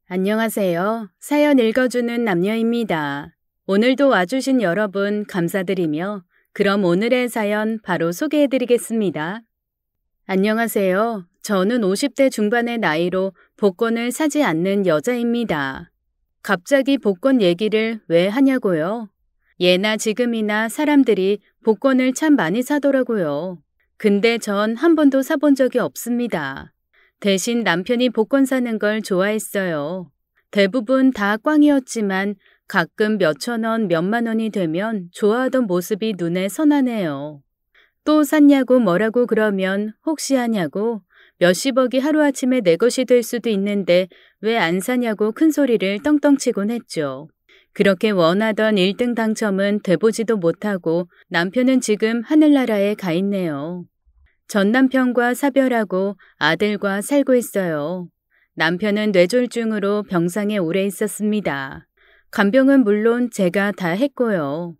안녕하세요. 사연 읽어주는 남녀입니다. 오늘도 와주신 여러분 감사드리며 그럼 오늘의 사연 바로 소개해드리겠습니다. 안녕하세요. 저는 50대 중반의 나이로 복권을 사지 않는 여자입니다. 갑자기 복권 얘기를 왜 하냐고요? 예나 지금이나 사람들이 복권을 참 많이 사더라고요. 근데 전 한 번도 사본 적이 없습니다. 대신 남편이 복권 사는 걸 좋아했어요. 대부분 다 꽝이었지만 가끔 몇천 원, 몇만 원이 되면 좋아하던 모습이 눈에 선하네요. 또 샀냐고 뭐라고 그러면 혹시 하냐고 몇십억이 하루아침에 내 것이 될 수도 있는데 왜 안 사냐고 큰 소리를 떵떵 치곤 했죠. 그렇게 원하던 1등 당첨은 돼보지도 못하고 남편은 지금 하늘나라에 가 있네요. 전 남편과 사별하고 아들과 살고 있어요. 남편은 뇌졸중으로 병상에 오래 있었습니다. 간병은 물론 제가 다 했고요.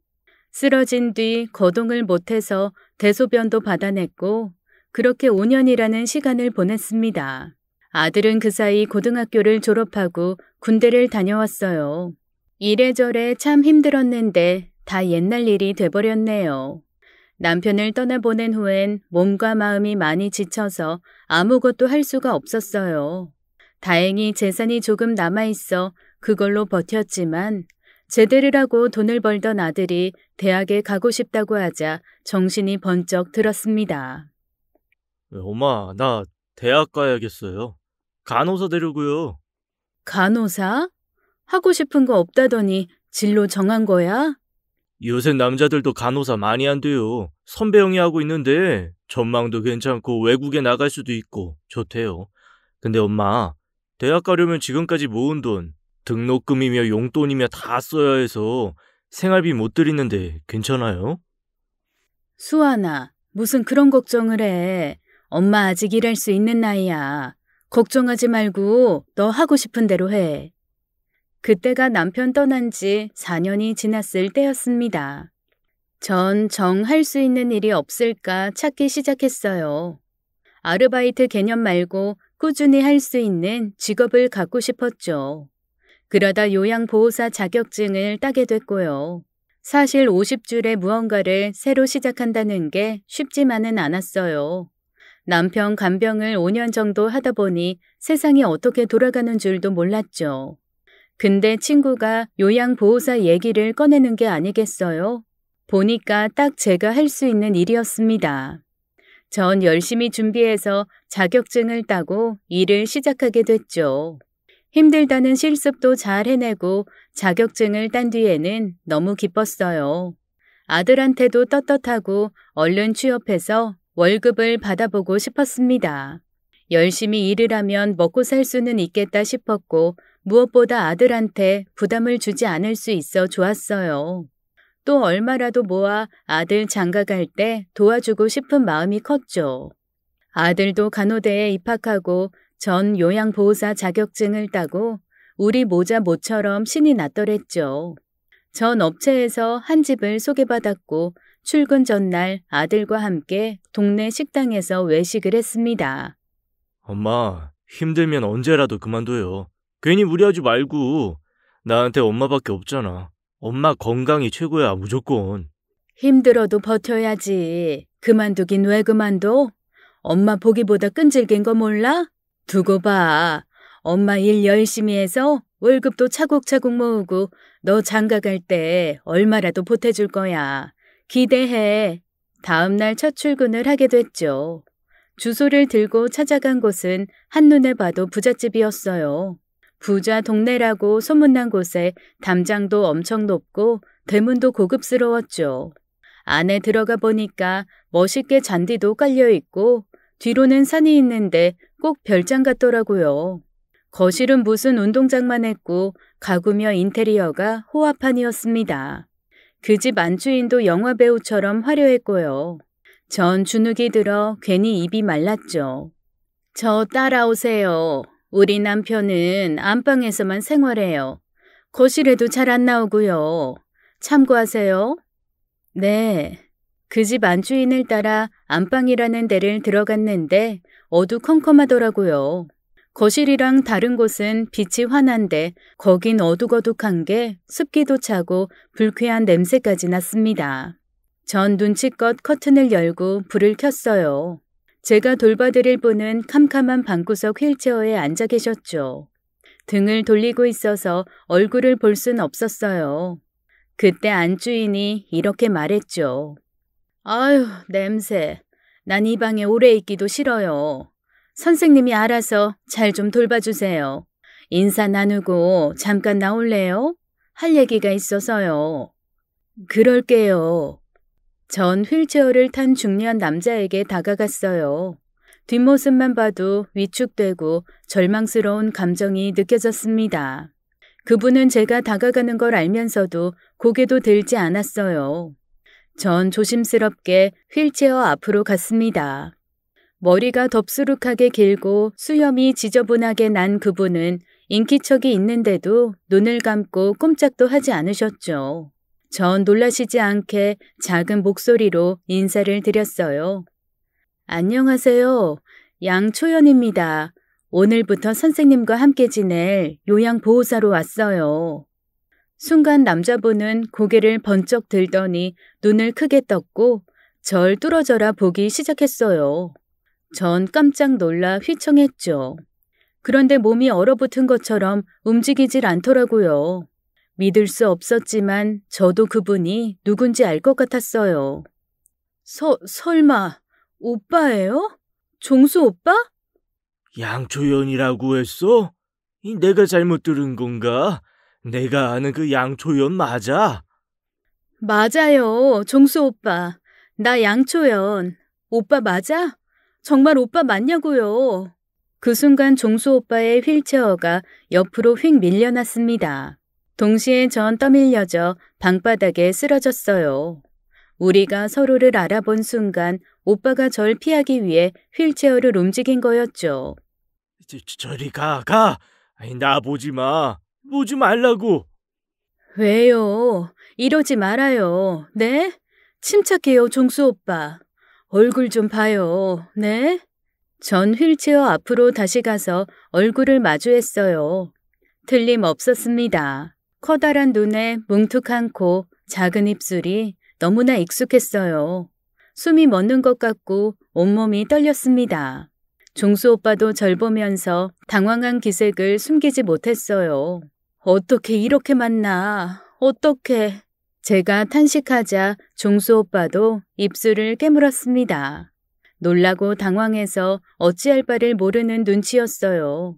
쓰러진 뒤 거동을 못해서 대소변도 받아냈고 그렇게 5년이라는 시간을 보냈습니다. 아들은 그 사이 고등학교를 졸업하고 군대를 다녀왔어요. 이래저래 참 힘들었는데 다 옛날 일이 돼버렸네요. 남편을 떠나보낸 후엔 몸과 마음이 많이 지쳐서 아무것도 할 수가 없었어요. 다행히 재산이 조금 남아있어 그걸로 버텼지만 제대를 하고 돈을 벌던 아들이 대학에 가고 싶다고 하자 정신이 번쩍 들었습니다. 엄마, 나 대학 가야겠어요. 간호사 되려고요. 간호사? 하고 싶은 거 없다더니 진로 정한 거야? 요새 남자들도 간호사 많이 한대요. 선배 형이 하고 있는데 전망도 괜찮고 외국에 나갈 수도 있고 좋대요. 근데 엄마, 대학 가려면 지금까지 모은 돈, 등록금이며 용돈이며 다 써야 해서 생활비 못 드리는데 괜찮아요? 수아나, 무슨 그런 걱정을 해. 엄마 아직 일할 수 있는 나이야. 걱정하지 말고 너 하고 싶은 대로 해. 그때가 남편 떠난 지 4년이 지났을 때였습니다. 전 할 수 있는 일이 없을까 찾기 시작했어요. 아르바이트 개념 말고 꾸준히 할 수 있는 직업을 갖고 싶었죠. 그러다 요양보호사 자격증을 따게 됐고요. 사실 50줄의 무언가를 새로 시작한다는 게 쉽지만은 않았어요. 남편 간병을 5년 정도 하다 보니 세상이 어떻게 돌아가는 줄도 몰랐죠. 근데 친구가 요양보호사 얘기를 꺼내는 게 아니겠어요? 보니까 딱 제가 할 수 있는 일이었습니다. 전 열심히 준비해서 자격증을 따고 일을 시작하게 됐죠. 힘들다는 실습도 잘 해내고 자격증을 딴 뒤에는 너무 기뻤어요. 아들한테도 떳떳하고 얼른 취업해서 월급을 받아보고 싶었습니다. 열심히 일을 하면 먹고 살 수는 있겠다 싶었고 무엇보다 아들한테 부담을 주지 않을 수 있어 좋았어요. 또 얼마라도 모아 아들 장가갈 때 도와주고 싶은 마음이 컸죠. 아들도 간호대에 입학하고 전 요양보호사 자격증을 따고 우리 모자 모처럼 신이 났더랬죠. 전 업체에서 한 집을 소개받았고 출근 전날 아들과 함께 동네 식당에서 외식을 했습니다. 엄마, 힘들면 언제라도 그만둬요. 괜히 무리하지 말고. 나한테 엄마밖에 없잖아. 엄마 건강이 최고야, 무조건. 힘들어도 버텨야지. 그만두긴 왜 그만둬? 엄마 보기보다 끈질긴 거 몰라? 두고 봐. 엄마 일 열심히 해서 월급도 차곡차곡 모으고 너 장가갈 때 얼마라도 보태줄 거야. 기대해. 다음 날 첫 출근을 하게 됐죠. 주소를 들고 찾아간 곳은 한눈에 봐도 부잣집이었어요. 부자 동네라고 소문난 곳에 담장도 엄청 높고 대문도 고급스러웠죠. 안에 들어가 보니까 멋있게 잔디도 깔려있고 뒤로는 산이 있는데 꼭 별장 같더라고요. 거실은 무슨 운동장만 했고 가구며 인테리어가 호화판이었습니다. 그 집 안주인도 영화배우처럼 화려했고요. 전 주눅이 들어 괜히 입이 말랐죠. 저 따라오세요. 우리 남편은 안방에서만 생활해요. 거실에도 잘 안 나오고요. 참고하세요. 네. 그 집 안주인을 따라 안방이라는 데를 들어갔는데 어두컴컴하더라고요. 거실이랑 다른 곳은 빛이 환한데 거긴 어둑어둑한 게 습기도 차고 불쾌한 냄새까지 났습니다. 전 눈치껏 커튼을 열고 불을 켰어요. 제가 돌봐드릴 분은 캄캄한 방구석 휠체어에 앉아 계셨죠. 등을 돌리고 있어서 얼굴을 볼 순 없었어요. 그때 안주인이 이렇게 말했죠. 아유, 냄새. 난 이 방에 오래 있기도 싫어요. 선생님이 알아서 잘 좀 돌봐주세요. 인사 나누고 잠깐 나올래요? 할 얘기가 있어서요. 그럴게요. 전 휠체어를 탄 중년 남자에게 다가갔어요. 뒷모습만 봐도 위축되고 절망스러운 감정이 느껴졌습니다. 그분은 제가 다가가는 걸 알면서도 고개도 들지 않았어요. 전 조심스럽게 휠체어 앞으로 갔습니다. 머리가 덥수룩하게 길고 수염이 지저분하게 난 그분은 인기척이 있는데도 눈을 감고 꼼짝도 하지 않으셨죠. 전 놀라시지 않게 작은 목소리로 인사를 드렸어요. 안녕하세요. 양초연입니다. 오늘부터 선생님과 함께 지낼 요양보호사로 왔어요. 순간 남자분은 고개를 번쩍 들더니 눈을 크게 떴고 절 뚫어져라 보기 시작했어요. 전 깜짝 놀라 휘청했죠. 그런데 몸이 얼어붙은 것처럼 움직이질 않더라고요. 믿을 수 없었지만 저도 그분이 누군지 알 것 같았어요. 설마 오빠예요? 종수 오빠? 양초연이라고 했어? 내가 잘못 들은 건가? 내가 아는 그 양초연 맞아? 맞아요, 종수 오빠. 나 양초연. 오빠 맞아? 정말 오빠 맞냐고요. 그 순간 종수 오빠의 휠체어가 옆으로 휙 밀려났습니다. 동시에 전 떠밀려져 방바닥에 쓰러졌어요. 우리가 서로를 알아본 순간 오빠가 절 피하기 위해 휠체어를 움직인 거였죠. 저리 가. 나 보지 마. 보지 말라고. 왜요? 이러지 말아요. 네? 침착해요, 종수 오빠. 얼굴 좀 봐요. 네? 전 휠체어 앞으로 다시 가서 얼굴을 마주했어요. 틀림없었습니다. 커다란 눈에 뭉툭한 코, 작은 입술이 너무나 익숙했어요. 숨이 멎는 것 같고 온몸이 떨렸습니다. 종수 오빠도 절 보면서 당황한 기색을 숨기지 못했어요. 어떻게 이렇게 만나? 어떻게? 제가 탄식하자 종수 오빠도 입술을 깨물었습니다. 놀라고 당황해서 어찌할 바를 모르는 눈치였어요.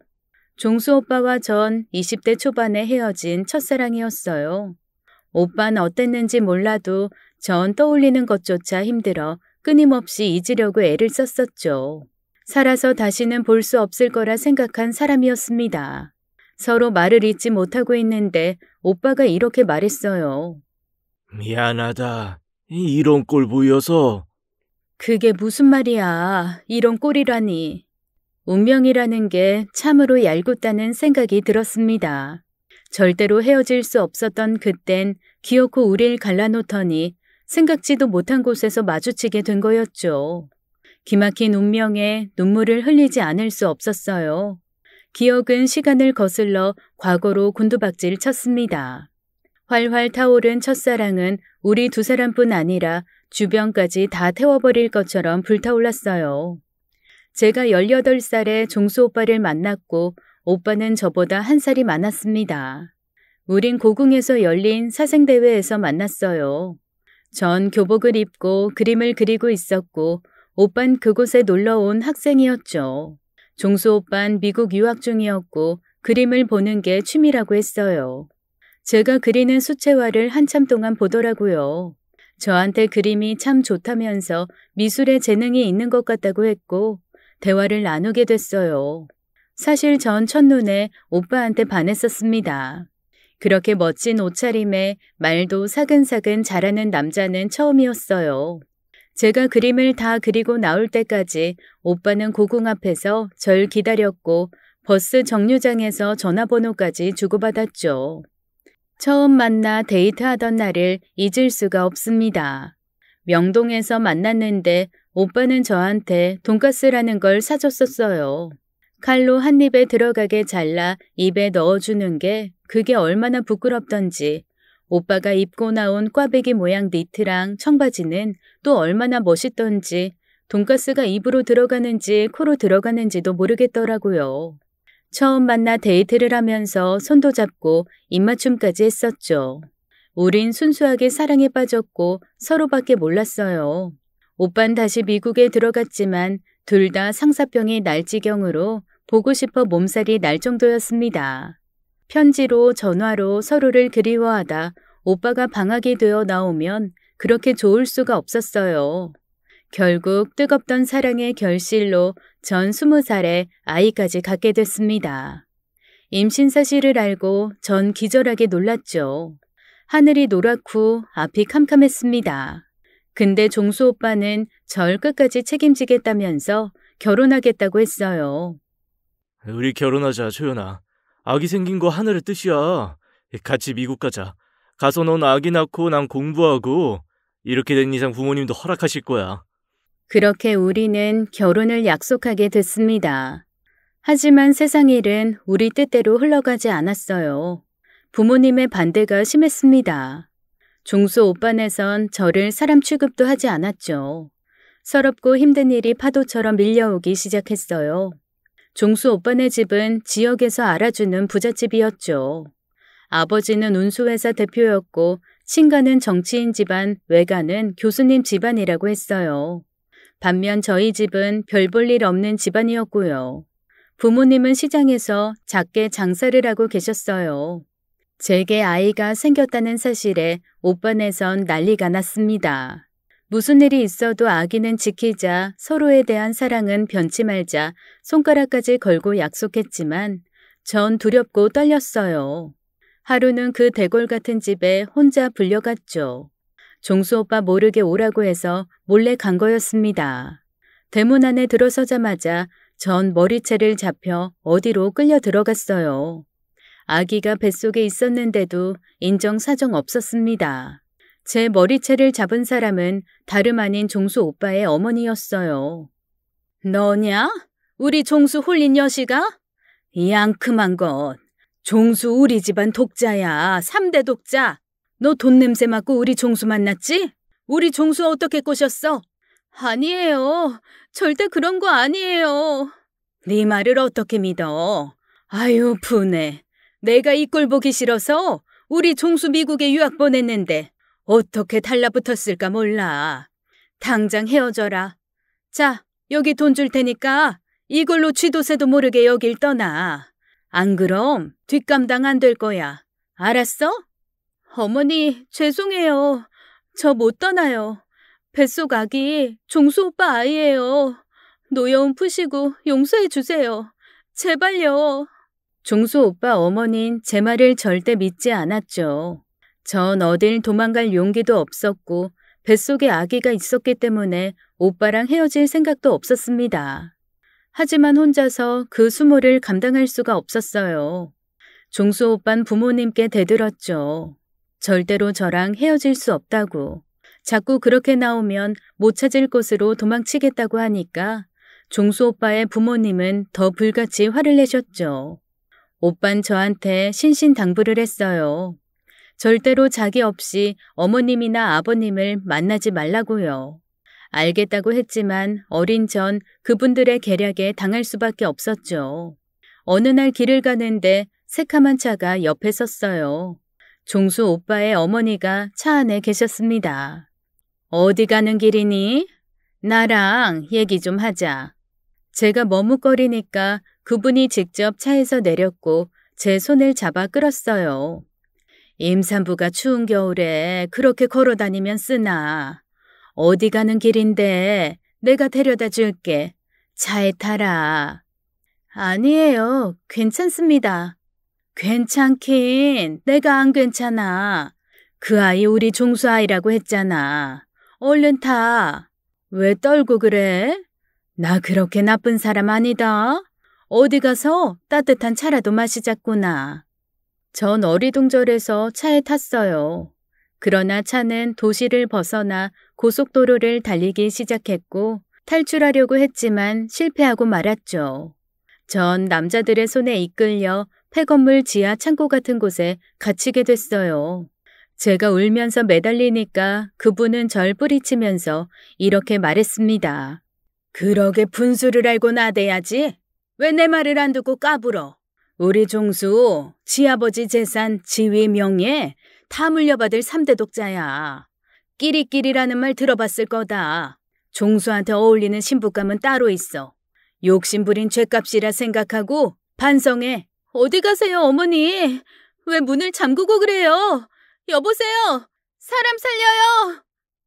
종수 오빠와 전 20대 초반에 헤어진 첫사랑이었어요. 오빠는 어땠는지 몰라도 전 떠올리는 것조차 힘들어 끊임없이 잊으려고 애를 썼었죠. 살아서 다시는 볼 수 없을 거라 생각한 사람이었습니다. 서로 말을 잇지 못하고 있는데 오빠가 이렇게 말했어요. 미안하다. 이런 꼴 보여서. 그게 무슨 말이야. 이런 꼴이라니. 운명이라는 게 참으로 얄궂다는 생각이 들었습니다. 절대로 헤어질 수 없었던 그땐 기어코 우릴 갈라놓더니 생각지도 못한 곳에서 마주치게 된 거였죠. 기막힌 운명에 눈물을 흘리지 않을 수 없었어요. 기억은 시간을 거슬러 과거로 곤두박질 쳤습니다. 활활 타오른 첫사랑은 우리 두 사람뿐 아니라 주변까지 다 태워버릴 것처럼 불타올랐어요. 제가 18살에 종수 오빠를 만났고 오빠는 저보다 한 살이 많았습니다. 우린 고궁에서 열린 사생대회에서 만났어요. 전 교복을 입고 그림을 그리고 있었고 오빤 그곳에 놀러온 학생이었죠. 종수 오빤 미국 유학 중이었고 그림을 보는 게 취미라고 했어요. 제가 그리는 수채화를 한참 동안 보더라고요. 저한테 그림이 참 좋다면서 미술에 재능이 있는 것 같다고 했고 대화를 나누게 됐어요. 사실 전 첫눈에 오빠한테 반했었습니다. 그렇게 멋진 옷차림에 말도 사근사근 잘하는 남자는 처음이었어요. 제가 그림을 다 그리고 나올 때까지 오빠는 고궁 앞에서 절 기다렸고 버스 정류장에서 전화번호까지 주고받았죠. 처음 만나 데이트하던 날을 잊을 수가 없습니다. 명동에서 만났는데 오빠는 저한테 돈가스라는 걸 사줬었어요. 칼로 한 입에 들어가게 잘라 입에 넣어주는 게 그게 얼마나 부끄럽던지 오빠가 입고 나온 꽈배기 모양 니트랑 청바지는 또 얼마나 멋있던지 돈가스가 입으로 들어가는지 코로 들어가는지도 모르겠더라고요. 처음 만나 데이트를 하면서 손도 잡고 입맞춤까지 했었죠. 우린 순수하게 사랑에 빠졌고 서로밖에 몰랐어요. 오빤 다시 미국에 들어갔지만 둘 다 상사병이 날 지경으로 보고 싶어 몸살이 날 정도였습니다. 편지로 전화로 서로를 그리워하다 오빠가 방학이 되어 나오면 그렇게 좋을 수가 없었어요. 결국 뜨겁던 사랑의 결실로 전 20살에 아이까지 갖게 됐습니다. 임신 사실을 알고 전 기절하게 놀랐죠. 하늘이 노랗고 앞이 캄캄했습니다. 근데 종수 오빠는 절 끝까지 책임지겠다면서 결혼하겠다고 했어요. 우리 결혼하자, 초연아. 아기 생긴 거 하늘의 뜻이야. 같이 미국 가자. 가서 넌 아기 낳고 난 공부하고 이렇게 된 이상 부모님도 허락하실 거야. 그렇게 우리는 결혼을 약속하게 됐습니다. 하지만 세상 일은 우리 뜻대로 흘러가지 않았어요. 부모님의 반대가 심했습니다. 종수 오빠네선 저를 사람 취급도 하지 않았죠. 서럽고 힘든 일이 파도처럼 밀려오기 시작했어요. 종수 오빠네 집은 지역에서 알아주는 부잣집이었죠. 아버지는 운수회사 대표였고 친가는 정치인 집안, 외가는 교수님 집안이라고 했어요. 반면 저희 집은 별 볼 일 없는 집안이었고요. 부모님은 시장에서 작게 장사를 하고 계셨어요. 제게 아이가 생겼다는 사실에 오빠네선 난리가 났습니다. 무슨 일이 있어도 아기는 지키자, 서로에 대한 사랑은 변치 말자 손가락까지 걸고 약속했지만 전 두렵고 떨렸어요. 하루는 그 대궐 같은 집에 혼자 불려갔죠. 종수 오빠 모르게 오라고 해서 몰래 간 거였습니다. 대문 안에 들어서자마자 전 머리채를 잡혀 어디로 끌려 들어갔어요. 아기가 뱃속에 있었는데도 인정사정 없었습니다. 제 머리채를 잡은 사람은 다름 아닌 종수 오빠의 어머니였어요. 너냐? 우리 종수 홀린 여시가? 이 앙큼한 것. 종수 우리 집안 독자야. 3대 독자. 너 돈 냄새 맡고 우리 종수 만났지? 우리 종수 어떻게 꼬셨어? 아니에요. 절대 그런 거 아니에요. 네 말을 어떻게 믿어? 아유 분해. 내가 이 꼴 보기 싫어서 우리 종수 미국에 유학 보냈는데 어떻게 달라붙었을까 몰라. 당장 헤어져라. 자, 여기 돈 줄 테니까 이걸로 쥐도새도 모르게 여길 떠나. 안 그럼 뒷감당 안 될 거야. 알았어? 어머니, 죄송해요. 저 못 떠나요. 뱃속 아기 종수 오빠 아이예요. 노여움 푸시고 용서해 주세요. 제발요. 종수 오빠 어머닌 제 말을 절대 믿지 않았죠. 전 어딜 도망갈 용기도 없었고 뱃속에 아기가 있었기 때문에 오빠랑 헤어질 생각도 없었습니다. 하지만 혼자서 그 수모를 감당할 수가 없었어요. 종수 오빤 부모님께 대들었죠. 절대로 저랑 헤어질 수 없다고. 자꾸 그렇게 나오면 못 찾을 곳으로 도망치겠다고 하니까 종수 오빠의 부모님은 더 불같이 화를 내셨죠. 오빤 저한테 신신당부를 했어요. 절대로 자기 없이 어머님이나 아버님을 만나지 말라고요. 알겠다고 했지만 어린 전 그분들의 계략에 당할 수밖에 없었죠. 어느 날 길을 가는데 새카만 차가 옆에 섰어요. 종수 오빠의 어머니가 차 안에 계셨습니다. 어디 가는 길이니? 나랑 얘기 좀 하자. 제가 머뭇거리니까 그분이 직접 차에서 내렸고 제 손을 잡아 끌었어요. 임산부가 추운 겨울에 그렇게 걸어다니면 쓰나. 어디 가는 길인데 내가 데려다 줄게. 차에 타라. 아니에요. 괜찮습니다. 괜찮긴 내가 안 괜찮아. 그 아이 우리 종수 아이라고 했잖아. 얼른 타. 왜 떨고 그래? 나 그렇게 나쁜 사람 아니다. 어디 가서 따뜻한 차라도 마시자꾸나. 전 어리둥절해서 차에 탔어요. 그러나 차는 도시를 벗어나 고속도로를 달리기 시작했고 탈출하려고 했지만 실패하고 말았죠. 전 남자들의 손에 이끌려 폐건물 지하 창고 같은 곳에 갇히게 됐어요. 제가 울면서 매달리니까 그분은 절 뿌리치면서 이렇게 말했습니다. 그러게 분수를 알고 나대야지. 왜 내 말을 안 듣고 까불어? 우리 종수, 지아버지 재산, 지위 명예 다 물려받을 3대 독자야. 끼리끼리라는 말 들어봤을 거다. 종수한테 어울리는 신부감은 따로 있어. 욕심부린 죗값이라 생각하고 반성해. 어디 가세요, 어머니? 왜 문을 잠그고 그래요? 여보세요? 사람 살려요.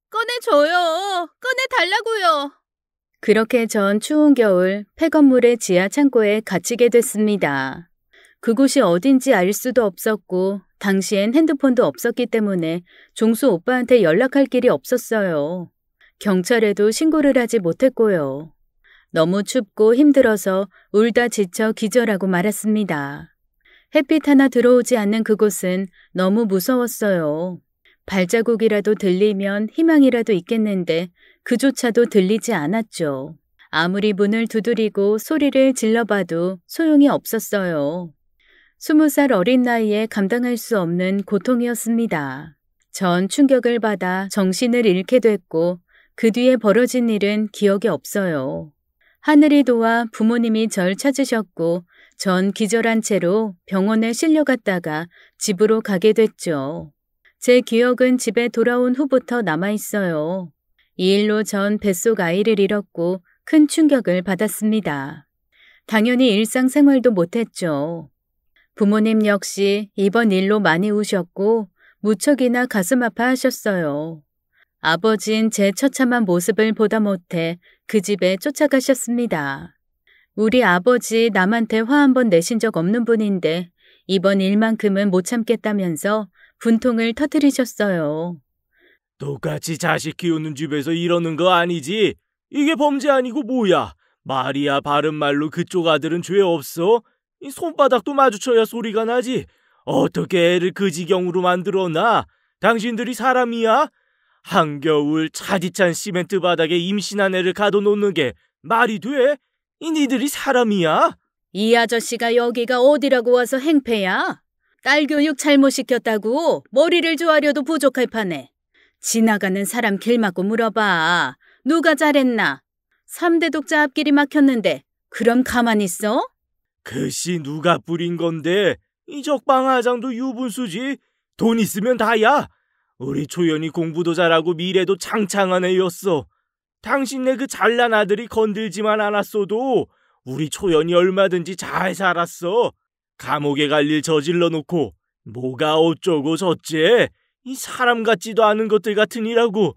꺼내줘요. 꺼내달라고요. 그렇게 전 추운 겨울 폐건물의 지하 창고에 갇히게 됐습니다. 그곳이 어딘지 알 수도 없었고 당시엔 핸드폰도 없었기 때문에 종수 오빠한테 연락할 길이 없었어요. 경찰에도 신고를 하지 못했고요. 너무 춥고 힘들어서 울다 지쳐 기절하고 말았습니다. 햇빛 하나 들어오지 않는 그곳은 너무 무서웠어요. 발자국이라도 들리면 희망이라도 있겠는데 그조차도 들리지 않았죠. 아무리 문을 두드리고 소리를 질러봐도 소용이 없었어요. 20살 어린 나이에 감당할 수 없는 고통이었습니다. 전 충격을 받아 정신을 잃게 됐고 그 뒤에 벌어진 일은 기억이 없어요. 하늘이 도와 부모님이 절 찾으셨고 전 기절한 채로 병원에 실려갔다가 집으로 가게 됐죠. 제 기억은 집에 돌아온 후부터 남아있어요. 이 일로 전 뱃속 아이를 잃었고 큰 충격을 받았습니다. 당연히 일상생활도 못했죠. 부모님 역시 이번 일로 많이 우셨고 무척이나 가슴 아파하셨어요. 아버진 제 처참한 모습을 보다 못해 그 집에 쫓아가셨습니다. 우리 아버지 남한테 화 한 번 내신 적 없는 분인데 이번 일만큼은 못 참겠다면서 분통을 터뜨리셨어요. 똑같이 자식 키우는 집에서 이러는 거 아니지? 이게 범죄 아니고 뭐야? 말이야 바른 말로 그쪽 아들은 죄 없어? 이 손바닥도 마주쳐야 소리가 나지. 어떻게 애를 그 지경으로 만들어놔? 당신들이 사람이야? 한겨울 차디찬 시멘트 바닥에 임신한 애를 가둬놓는 게 말이 돼? 이 니들이 사람이야? 이 아저씨가 여기가 어디라고 와서 행패야? 딸 교육 잘못 시켰다고 머리를 조아려도 부족할 판에. 지나가는 사람 길 막고 물어봐. 누가 잘했나? 3대 독자 앞길이 막혔는데 그럼 가만히 있어? 글씨 누가 뿌린 건데 이 적방아장도 유분수지. 돈 있으면 다야. 우리 초연이 공부도 잘하고 미래도 창창한 애였어. 당신네 그 잘난 아들이 건들지만 않았어도 우리 초연이 얼마든지 잘 살았어. 감옥에 갈 일 저질러 놓고 뭐가 어쩌고 저째. 이 사람 같지도 않은 것들 같으니라고.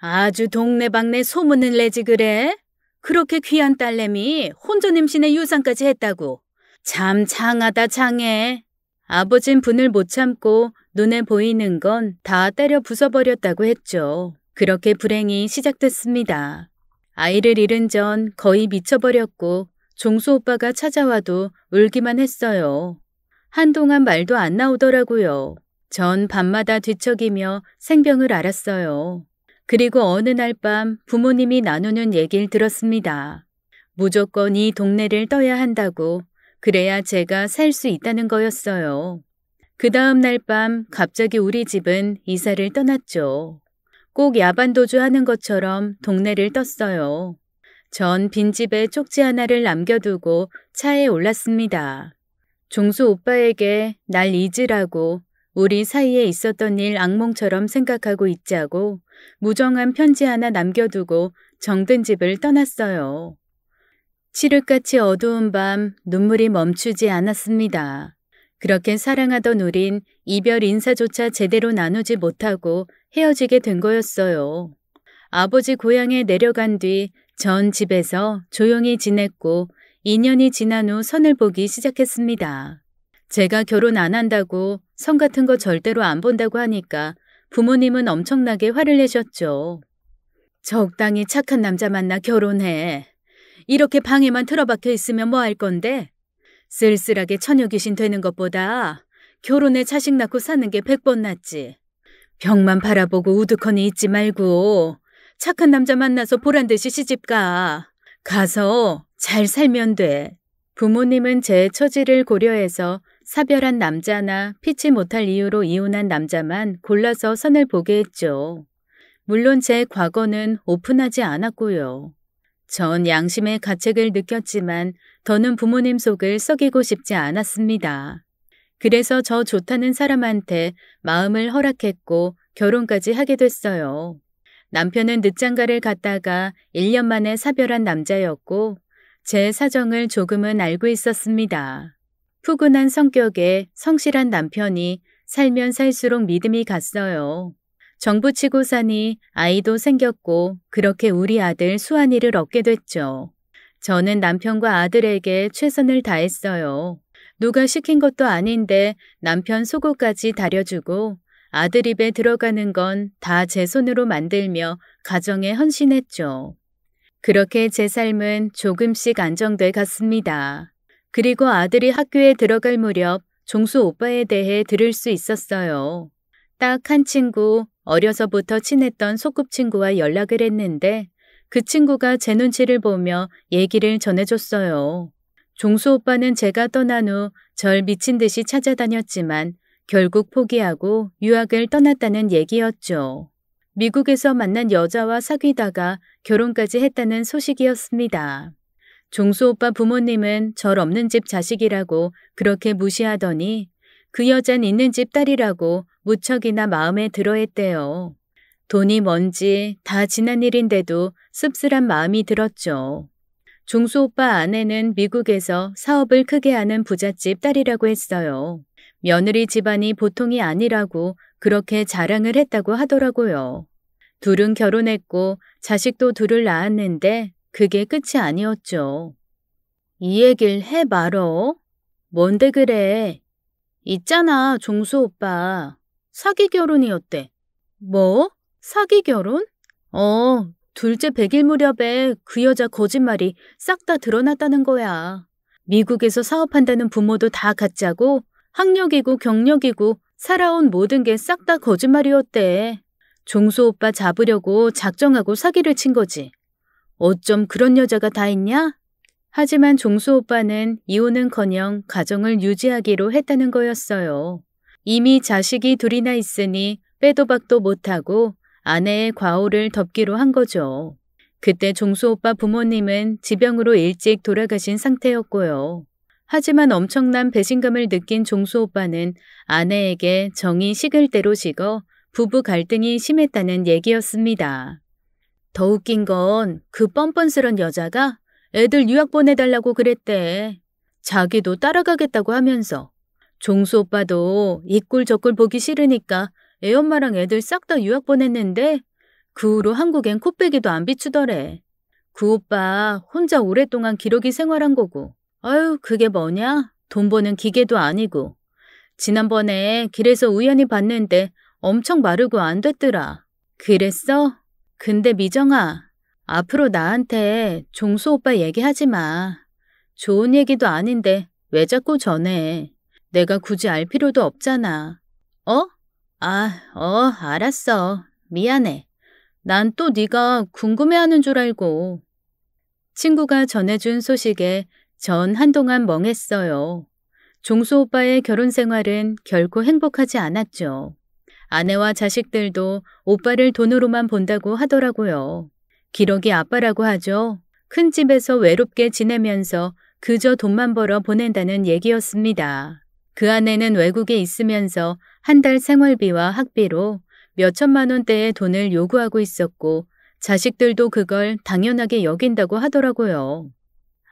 아주 동네방네 소문을 내지 그래? 그렇게 귀한 딸내미 혼전 임신의 유산까지 했다고. 참 장하다 장해. 아버진 분을 못 참고 눈에 보이는 건 다 때려 부숴버렸다고 했죠. 그렇게 불행이 시작됐습니다. 아이를 잃은 전 거의 미쳐버렸고 종수 오빠가 찾아와도 울기만 했어요. 한동안 말도 안 나오더라고요. 전 밤마다 뒤척이며 생병을 앓았어요. 그리고 어느 날 밤 부모님이 나누는 얘기를 들었습니다. 무조건 이 동네를 떠야 한다고. 그래야 제가 살 수 있다는 거였어요. 그 다음 날 밤 갑자기 우리 집은 이사를 떠났죠. 꼭 야반도주 하는 것처럼 동네를 떴어요. 전 빈집에 쪽지 하나를 남겨두고 차에 올랐습니다. 종수 오빠에게 날 잊으라고 우리 사이에 있었던 일 악몽처럼 생각하고 있자고 무정한 편지 하나 남겨두고 정든 집을 떠났어요. 칠흑같이 어두운 밤 눈물이 멈추지 않았습니다. 그렇게 사랑하던 우린 이별 인사조차 제대로 나누지 못하고 헤어지게 된 거였어요. 아버지 고향에 내려간 뒤 전 집에서 조용히 지냈고 2년이 지난 후 선을 보기 시작했습니다. 제가 결혼 안 한다고 선 같은 거 절대로 안 본다고 하니까 부모님은 엄청나게 화를 내셨죠. 적당히 착한 남자 만나 결혼해. 이렇게 방에만 틀어박혀 있으면 뭐 할 건데? 쓸쓸하게 처녀 귀신 되는 것보다 결혼해 자식 낳고 사는 게 100번 낫지. 벽만 바라보고 우두커니 있지 말고 착한 남자 만나서 보란듯이 시집가. 가서 잘 살면 돼. 부모님은 제 처지를 고려해서 사별한 남자나 피치 못할 이유로 이혼한 남자만 골라서 선을 보게 했죠. 물론 제 과거는 오픈하지 않았고요. 전 양심의 가책을 느꼈지만 더는 부모님 속을 썩이고 싶지 않았습니다. 그래서 저 좋다는 사람한테 마음을 허락했고 결혼까지 하게 됐어요. 남편은 늦장가를 갔다가 1년 만에 사별한 남자였고 제 사정을 조금은 알고 있었습니다. 푸근한 성격에 성실한 남편이 살면 살수록 믿음이 갔어요. 정부치고 사니 아이도 생겼고 그렇게 우리 아들 수환이를 얻게 됐죠. 저는 남편과 아들에게 최선을 다했어요. 누가 시킨 것도 아닌데 남편 속옷까지 다려주고 아들 입에 들어가는 건 다 제 손으로 만들며 가정에 헌신했죠. 그렇게 제 삶은 조금씩 안정돼 갔습니다. 그리고 아들이 학교에 들어갈 무렵 종수 오빠에 대해 들을 수 있었어요. 딱 한 친구, 어려서부터 친했던 소꿉친구와 연락을 했는데 그 친구가 제 눈치를 보며 얘기를 전해줬어요. 종수 오빠는 제가 떠난 후 절 미친 듯이 찾아다녔지만 결국 포기하고 유학을 떠났다는 얘기였죠. 미국에서 만난 여자와 사귀다가 결혼까지 했다는 소식이었습니다. 종수 오빠 부모님은 절 없는 집 자식이라고 그렇게 무시하더니 그 여잔 있는 집 딸이라고 무척이나 마음에 들어했대요. 돈이 뭔지 다 지난 일인데도 씁쓸한 마음이 들었죠. 종수 오빠 아내는 미국에서 사업을 크게 하는 부잣집 딸이라고 했어요. 며느리 집안이 보통이 아니라고 그렇게 자랑을 했다고 하더라고요. 둘은 결혼했고 자식도 둘을 낳았는데 그게 끝이 아니었죠. 이 얘길 해 말어. 뭔데 그래? 있잖아, 종수 오빠. 사기 결혼이었대. 뭐? 사기 결혼? 둘째 100일 무렵에 그 여자 거짓말이 싹 다 드러났다는 거야. 미국에서 사업한다는 부모도 다 가짜고 학력이고 경력이고 살아온 모든 게 싹 다 거짓말이었대. 종수 오빠 잡으려고 작정하고 사기를 친 거지. 어쩜 그런 여자가 다 있냐? 하지만 종수 오빠는 이혼은커녕 가정을 유지하기로 했다는 거였어요. 이미 자식이 둘이나 있으니 빼도 박도 못하고 아내의 과오를 덮기로 한 거죠. 그때 종수 오빠 부모님은 지병으로 일찍 돌아가신 상태였고요. 하지만 엄청난 배신감을 느낀 종수 오빠는 아내에게 정이 식을 대로 식어 부부 갈등이 심했다는 얘기였습니다. 더 웃긴 건 그 뻔뻔스런 여자가 애들 유학 보내달라고 그랬대. 자기도 따라가겠다고 하면서. 종수 오빠도 이 꼴 저 꼴 보기 싫으니까 애엄마랑 애들 싹 다 유학 보냈는데 그 후로 한국엔 코빼기도 안 비추더래. 그 오빠 혼자 오랫동안 기러기 생활한 거고. 아유, 그게 뭐냐? 돈 버는 기계도 아니고. 지난번에 길에서 우연히 봤는데 엄청 마르고 안 됐더라. 그랬어? 근데 미정아, 앞으로 나한테 종수 오빠 얘기하지 마. 좋은 얘기도 아닌데 왜 자꾸 전해. 내가 굳이 알 필요도 없잖아. 알았어. 미안해. 난 또 네가 궁금해하는 줄 알고. 친구가 전해준 소식에 전 한동안 멍했어요. 종수 오빠의 결혼 생활은 결코 행복하지 않았죠. 아내와 자식들도 오빠를 돈으로만 본다고 하더라고요. 기러기 아빠라고 하죠. 큰 집에서 외롭게 지내면서 그저 돈만 벌어 보낸다는 얘기였습니다. 그 아내는 외국에 있으면서 한 달 생활비와 학비로 몇천만 원대의 돈을 요구하고 있었고 자식들도 그걸 당연하게 여긴다고 하더라고요.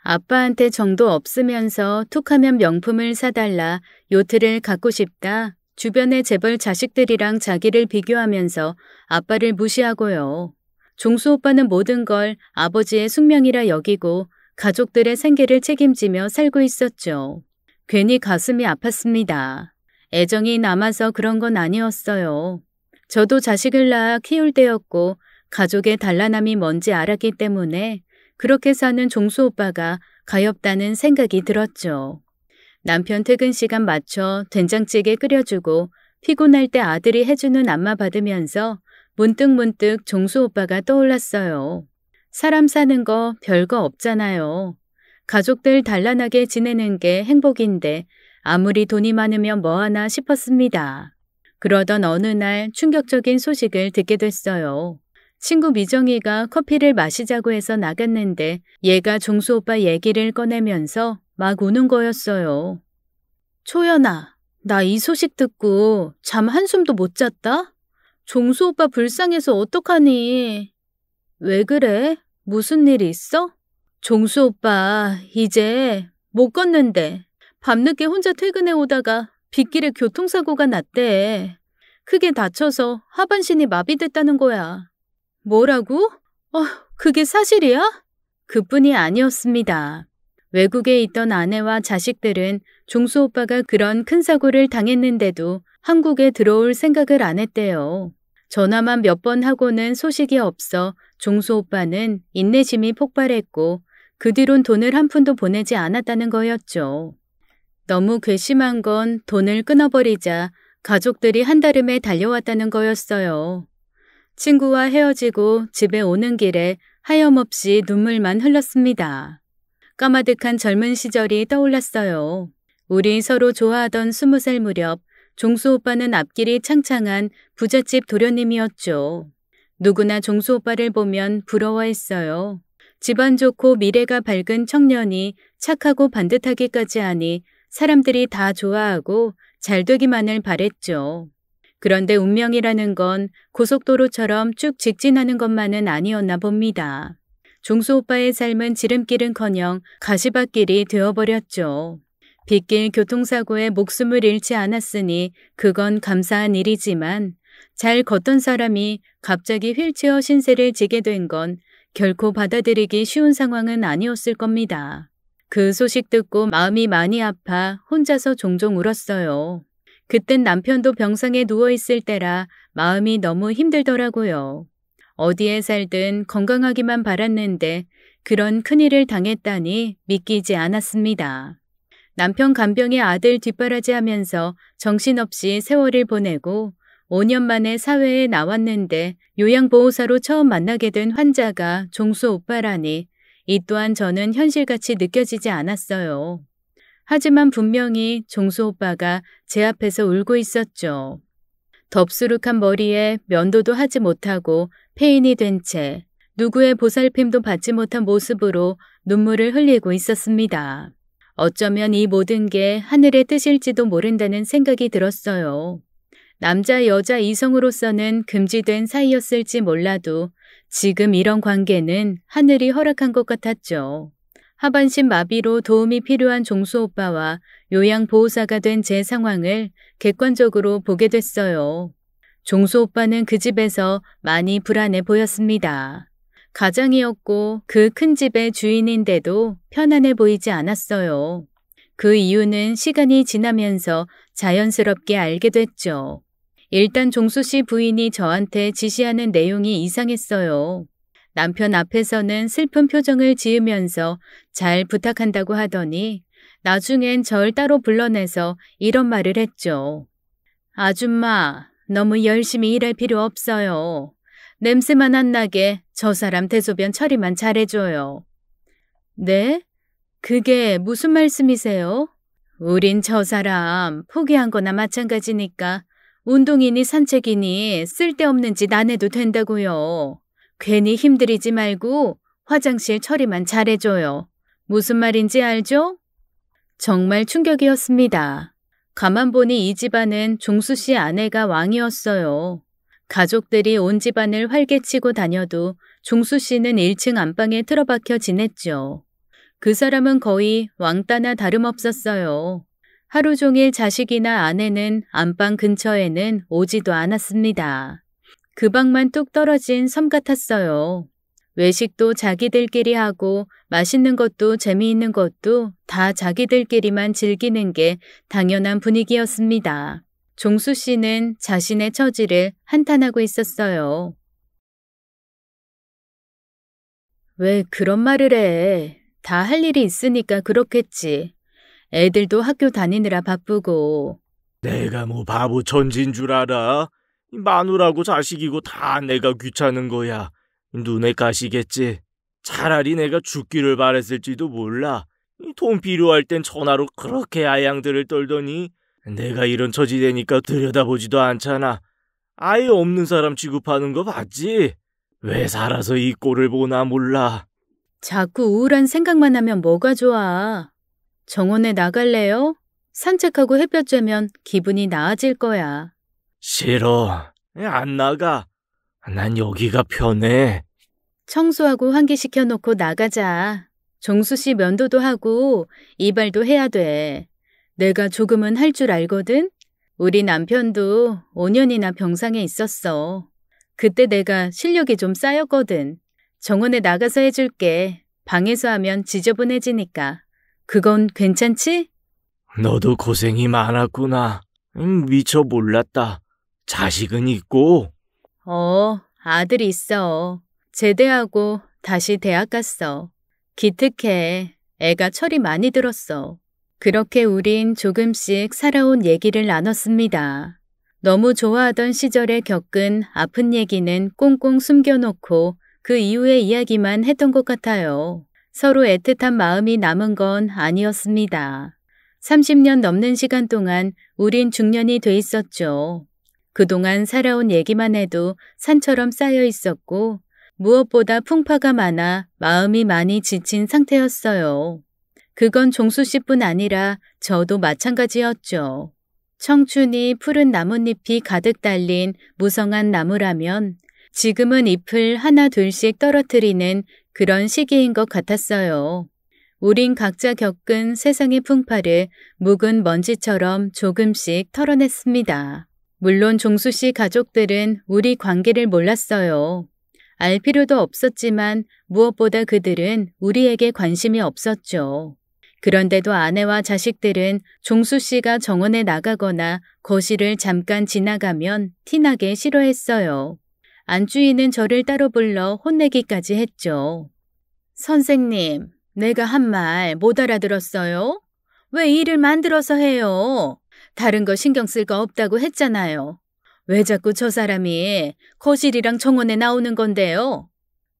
아빠한테 정도 없으면서 툭하면 명품을 사달라, 요트를 갖고 싶다. 주변의 재벌 자식들이랑 자기를 비교하면서 아빠를 무시하고요. 종수 오빠는 모든 걸 아버지의 숙명이라 여기고 가족들의 생계를 책임지며 살고 있었죠. 괜히 가슴이 아팠습니다. 애정이 남아서 그런 건 아니었어요. 저도 자식을 낳아 키울 때였고 가족의 단란함이 뭔지 알았기 때문에 그렇게 사는 종수 오빠가 가엾다는 생각이 들었죠. 남편 퇴근 시간 맞춰 된장찌개 끓여주고 피곤할 때 아들이 해주는 안마 받으면서 문득문득 종수 오빠가 떠올랐어요. 사람 사는 거 별거 없잖아요. 가족들 단란하게 지내는 게 행복인데 아무리 돈이 많으면 뭐하나 싶었습니다. 그러던 어느 날 충격적인 소식을 듣게 됐어요. 친구 미정이가 커피를 마시자고 해서 나갔는데 얘가 종수 오빠 얘기를 꺼내면서 막 우는 거였어요. 초연아, 나 이 소식 듣고 잠 한숨도 못 잤다? 종수 오빠 불쌍해서 어떡하니? 왜 그래? 무슨 일 있어? 종수 오빠 이제 못 걷는데 밤늦게 혼자 퇴근해 오다가 빗길에 교통사고가 났대. 크게 다쳐서 하반신이 마비됐다는 거야. 뭐라고? 그게 사실이야? 그뿐이 아니었습니다. 외국에 있던 아내와 자식들은 종수 오빠가 그런 큰 사고를 당했는데도 한국에 들어올 생각을 안 했대요. 전화만 몇 번 하고는 소식이 없어 종수 오빠는 인내심이 폭발했고 그 뒤론 돈을 한 푼도 보내지 않았다는 거였죠. 너무 괘씸한 건 돈을 끊어버리자 가족들이 한달음에 달려왔다는 거였어요. 친구와 헤어지고 집에 오는 길에 하염없이 눈물만 흘렀습니다. 까마득한 젊은 시절이 떠올랐어요. 우리 서로 좋아하던 20살 무렵 종수 오빠는 앞길이 창창한 부잣집 도련님이었죠. 누구나 종수 오빠를 보면 부러워했어요. 집안 좋고 미래가 밝은 청년이 착하고 반듯하기까지 하니 사람들이 다 좋아하고 잘 되기만을 바랬죠. 그런데 운명이라는 건 고속도로처럼 쭉 직진하는 것만은 아니었나 봅니다. 종수 오빠의 삶은 지름길은커녕 가시밭길이 되어버렸죠. 빗길 교통사고에 목숨을 잃지 않았으니 그건 감사한 일이지만 잘 걷던 사람이 갑자기 휠체어 신세를 지게 된 건 결코 받아들이기 쉬운 상황은 아니었을 겁니다. 그 소식 듣고 마음이 많이 아파 혼자서 종종 울었어요. 그땐 남편도 병상에 누워있을 때라 마음이 너무 힘들더라고요. 어디에 살든 건강하기만 바랐는데 그런 큰일을 당했다니 믿기지 않았습니다. 남편 간병의 아들 뒷바라지하면서 정신없이 세월을 보내고 5년 만에 사회에 나왔는데 요양보호사로 처음 만나게 된 환자가 종수 오빠라니 이 또한 저는 현실같이 느껴지지 않았어요. 하지만 분명히 종수 오빠가 제 앞에서 울고 있었죠. 덥수룩한 머리에 면도도 하지 못하고 폐인이 된 채 누구의 보살핌도 받지 못한 모습으로 눈물을 흘리고 있었습니다. 어쩌면 이 모든 게 하늘의 뜻일지도 모른다는 생각이 들었어요. 남자, 여자, 이성으로서는 금지된 사이였을지 몰라도 지금 이런 관계는 하늘이 허락한 것 같았죠. 하반신 마비로 도움이 필요한 종수 오빠와 요양보호사가 된 제 상황을 객관적으로 보게 됐어요. 종수 오빠는 그 집에서 많이 불안해 보였습니다. 가장이었고 그 큰 집의 주인인데도 편안해 보이지 않았어요. 그 이유는 시간이 지나면서 자연스럽게 알게 됐죠. 일단 종수 씨 부인이 저한테 지시하는 내용이 이상했어요. 남편 앞에서는 슬픈 표정을 지으면서 잘 부탁한다고 하더니 나중엔 절 따로 불러내서 이런 말을 했죠. 아줌마, 너무 열심히 일할 필요 없어요. 냄새만 안 나게 저 사람 대소변 처리만 잘해줘요. 네? 그게 무슨 말씀이세요? 우린 저 사람 포기한 거나 마찬가지니까 운동이니 산책이니 쓸데없는 짓 안 해도 된다고요. 괜히 힘들이지 말고 화장실 처리만 잘해줘요. 무슨 말인지 알죠? 정말 충격이었습니다. 가만 보니 이 집안은 종수 씨 아내가 왕이었어요. 가족들이 온 집안을 활개치고 다녀도 종수 씨는 1층 안방에 틀어박혀 지냈죠. 그 사람은 거의 왕따나 다름없었어요. 하루 종일 자식이나 아내는 안방 근처에는 오지도 않았습니다. 그 방만 뚝 떨어진 섬 같았어요. 외식도 자기들끼리 하고 맛있는 것도 재미있는 것도 다 자기들끼리만 즐기는 게 당연한 분위기였습니다. 종수 씨는 자신의 처지를 한탄하고 있었어요. 왜 그런 말을 해? 다 할 일이 있으니까 그렇겠지. 애들도 학교 다니느라 바쁘고. 내가 뭐 바보 천지인 줄 알아? 마누라고 자식이고 다 내가 귀찮은 거야. 눈에 가시겠지. 차라리 내가 죽기를 바랬을지도 몰라. 돈 필요할 땐 전화로 그렇게 아양들을 떨더니 내가 이런 처지 되니까 들여다보지도 않잖아. 아예 없는 사람 취급하는 거 봤지? 왜 살아서 이 꼴을 보나 몰라. 자꾸 우울한 생각만 하면 뭐가 좋아. 정원에 나갈래요? 산책하고 햇볕 쬐면 기분이 나아질 거야. 싫어. 안 나가. 난 여기가 편해. 청소하고 환기시켜 놓고 나가자. 종수 씨 면도도 하고 이발도 해야 돼. 내가 조금은 할 줄 알거든? 우리 남편도 5년이나 병상에 있었어. 그때 내가 실력이 좀 쌓였거든. 정원에 나가서 해줄게. 방에서 하면 지저분해지니까. 그건 괜찮지? 너도 고생이 많았구나. 미처 몰랐다. 자식은 있고? 아들이 있어. 제대하고 다시 대학 갔어. 기특해. 애가 철이 많이 들었어. 그렇게 우린 조금씩 살아온 얘기를 나눴습니다. 너무 좋아하던 시절에 겪은 아픈 얘기는 꽁꽁 숨겨놓고 그 이후의 이야기만 했던 것 같아요. 서로 애틋한 마음이 남은 건 아니었습니다. 30년 넘는 시간 동안 우린 중년이 돼 있었죠. 그동안 살아온 얘기만 해도 산처럼 쌓여 있었고 무엇보다 풍파가 많아 마음이 많이 지친 상태였어요. 그건 종수 씨뿐 아니라 저도 마찬가지였죠. 청춘이 푸른 나뭇잎이 가득 달린 무성한 나무라면 지금은 잎을 하나 둘씩 떨어뜨리는 그런 시기인 것 같았어요. 우린 각자 겪은 세상의 풍파를 묵은 먼지처럼 조금씩 털어냈습니다. 물론 종수 씨 가족들은 우리 관계를 몰랐어요. 알 필요도 없었지만 무엇보다 그들은 우리에게 관심이 없었죠. 그런데도 아내와 자식들은 종수 씨가 정원에 나가거나 거실을 잠깐 지나가면 티나게 싫어했어요. 안주인은 저를 따로 불러 혼내기까지 했죠. 선생님, 내가 한 말 못 알아들었어요? 왜 일을 만들어서 해요? 다른 거 신경 쓸 거 없다고 했잖아요. 왜 자꾸 저 사람이 거실이랑 정원에 나오는 건데요?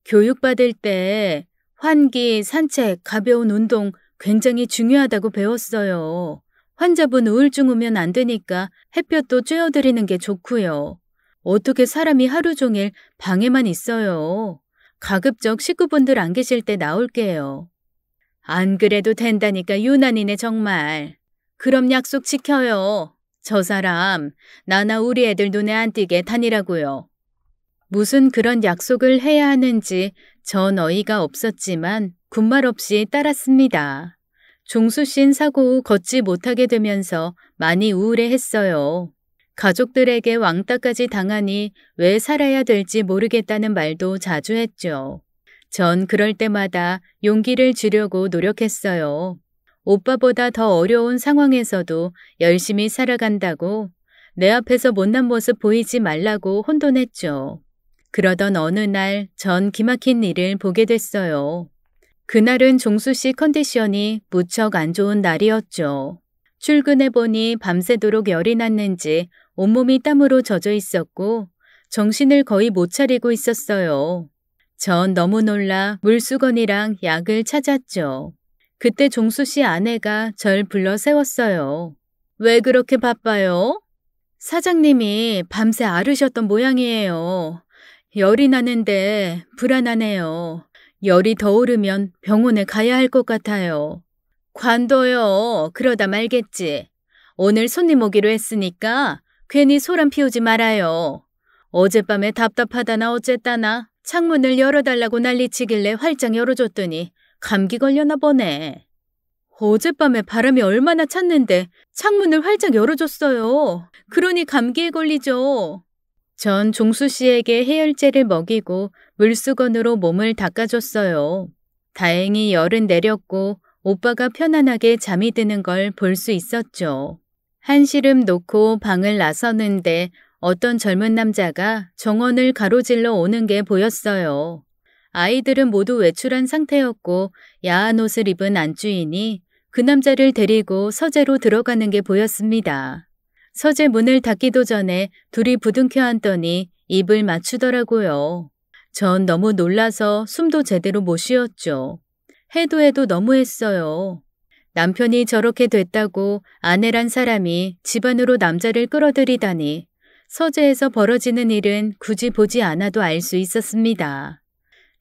교육받을 때 환기, 산책, 가벼운 운동 굉장히 중요하다고 배웠어요. 환자분 우울증 오면 안 되니까 햇볕도 쬐어드리는 게 좋고요. 어떻게 사람이 하루 종일 방에만 있어요. 가급적 식구분들 안 계실 때 나올게요. 안 그래도 된다니까 유난이네 정말. 그럼 약속 지켜요. 저 사람 나나 우리 애들 눈에 안 띄게 다니라고요. 무슨 그런 약속을 해야 하는지 전 어이가 없었지만 군말 없이 따랐습니다. 종수 씨는 사고 후 걷지 못하게 되면서 많이 우울해했어요. 가족들에게 왕따까지 당하니 왜 살아야 될지 모르겠다는 말도 자주 했죠. 전 그럴 때마다 용기를 주려고 노력했어요. 오빠보다 더 어려운 상황에서도 열심히 살아간다고 내 앞에서 못난 모습 보이지 말라고 혼돈했죠. 그러던 어느 날 전 기막힌 일을 보게 됐어요. 그날은 종수 씨 컨디션이 무척 안 좋은 날이었죠. 출근해보니 밤새도록 열이 났는지 온몸이 땀으로 젖어 있었고 정신을 거의 못 차리고 있었어요. 전 너무 놀라 물수건이랑 약을 찾았죠. 그때 종수 씨 아내가 절 불러 세웠어요. 왜 그렇게 바빠요? 사장님이 밤새 앓으셨던 모양이에요. 열이 나는데 불안하네요. 열이 더 오르면 병원에 가야 할 것 같아요. 관둬요. 그러다 말겠지. 오늘 손님 오기로 했으니까 괜히 소란 피우지 말아요. 어젯밤에 답답하다나 어쨌다나 창문을 열어달라고 난리치길래 활짝 열어줬더니 감기 걸려나 보네. 어젯밤에 바람이 얼마나 찼는데 창문을 활짝 열어줬어요. 그러니 감기에 걸리죠. 전 종수 씨에게 해열제를 먹이고 물수건으로 몸을 닦아줬어요. 다행히 열은 내렸고 오빠가 편안하게 잠이 드는 걸 볼 수 있었죠. 한시름 놓고 방을 나서는데 어떤 젊은 남자가 정원을 가로질러 오는 게 보였어요. 아이들은 모두 외출한 상태였고 야한 옷을 입은 안주인이 그 남자를 데리고 서재로 들어가는 게 보였습니다. 서재 문을 닫기도 전에 둘이 부둥켜 앉더니 입을 맞추더라고요. 전 너무 놀라서 숨도 제대로 못 쉬었죠. 해도 너무했어요. 남편이 저렇게 됐다고 아내란 사람이 집안으로 남자를 끌어들이다니 서재에서 벌어지는 일은 굳이 보지 않아도 알 수 있었습니다.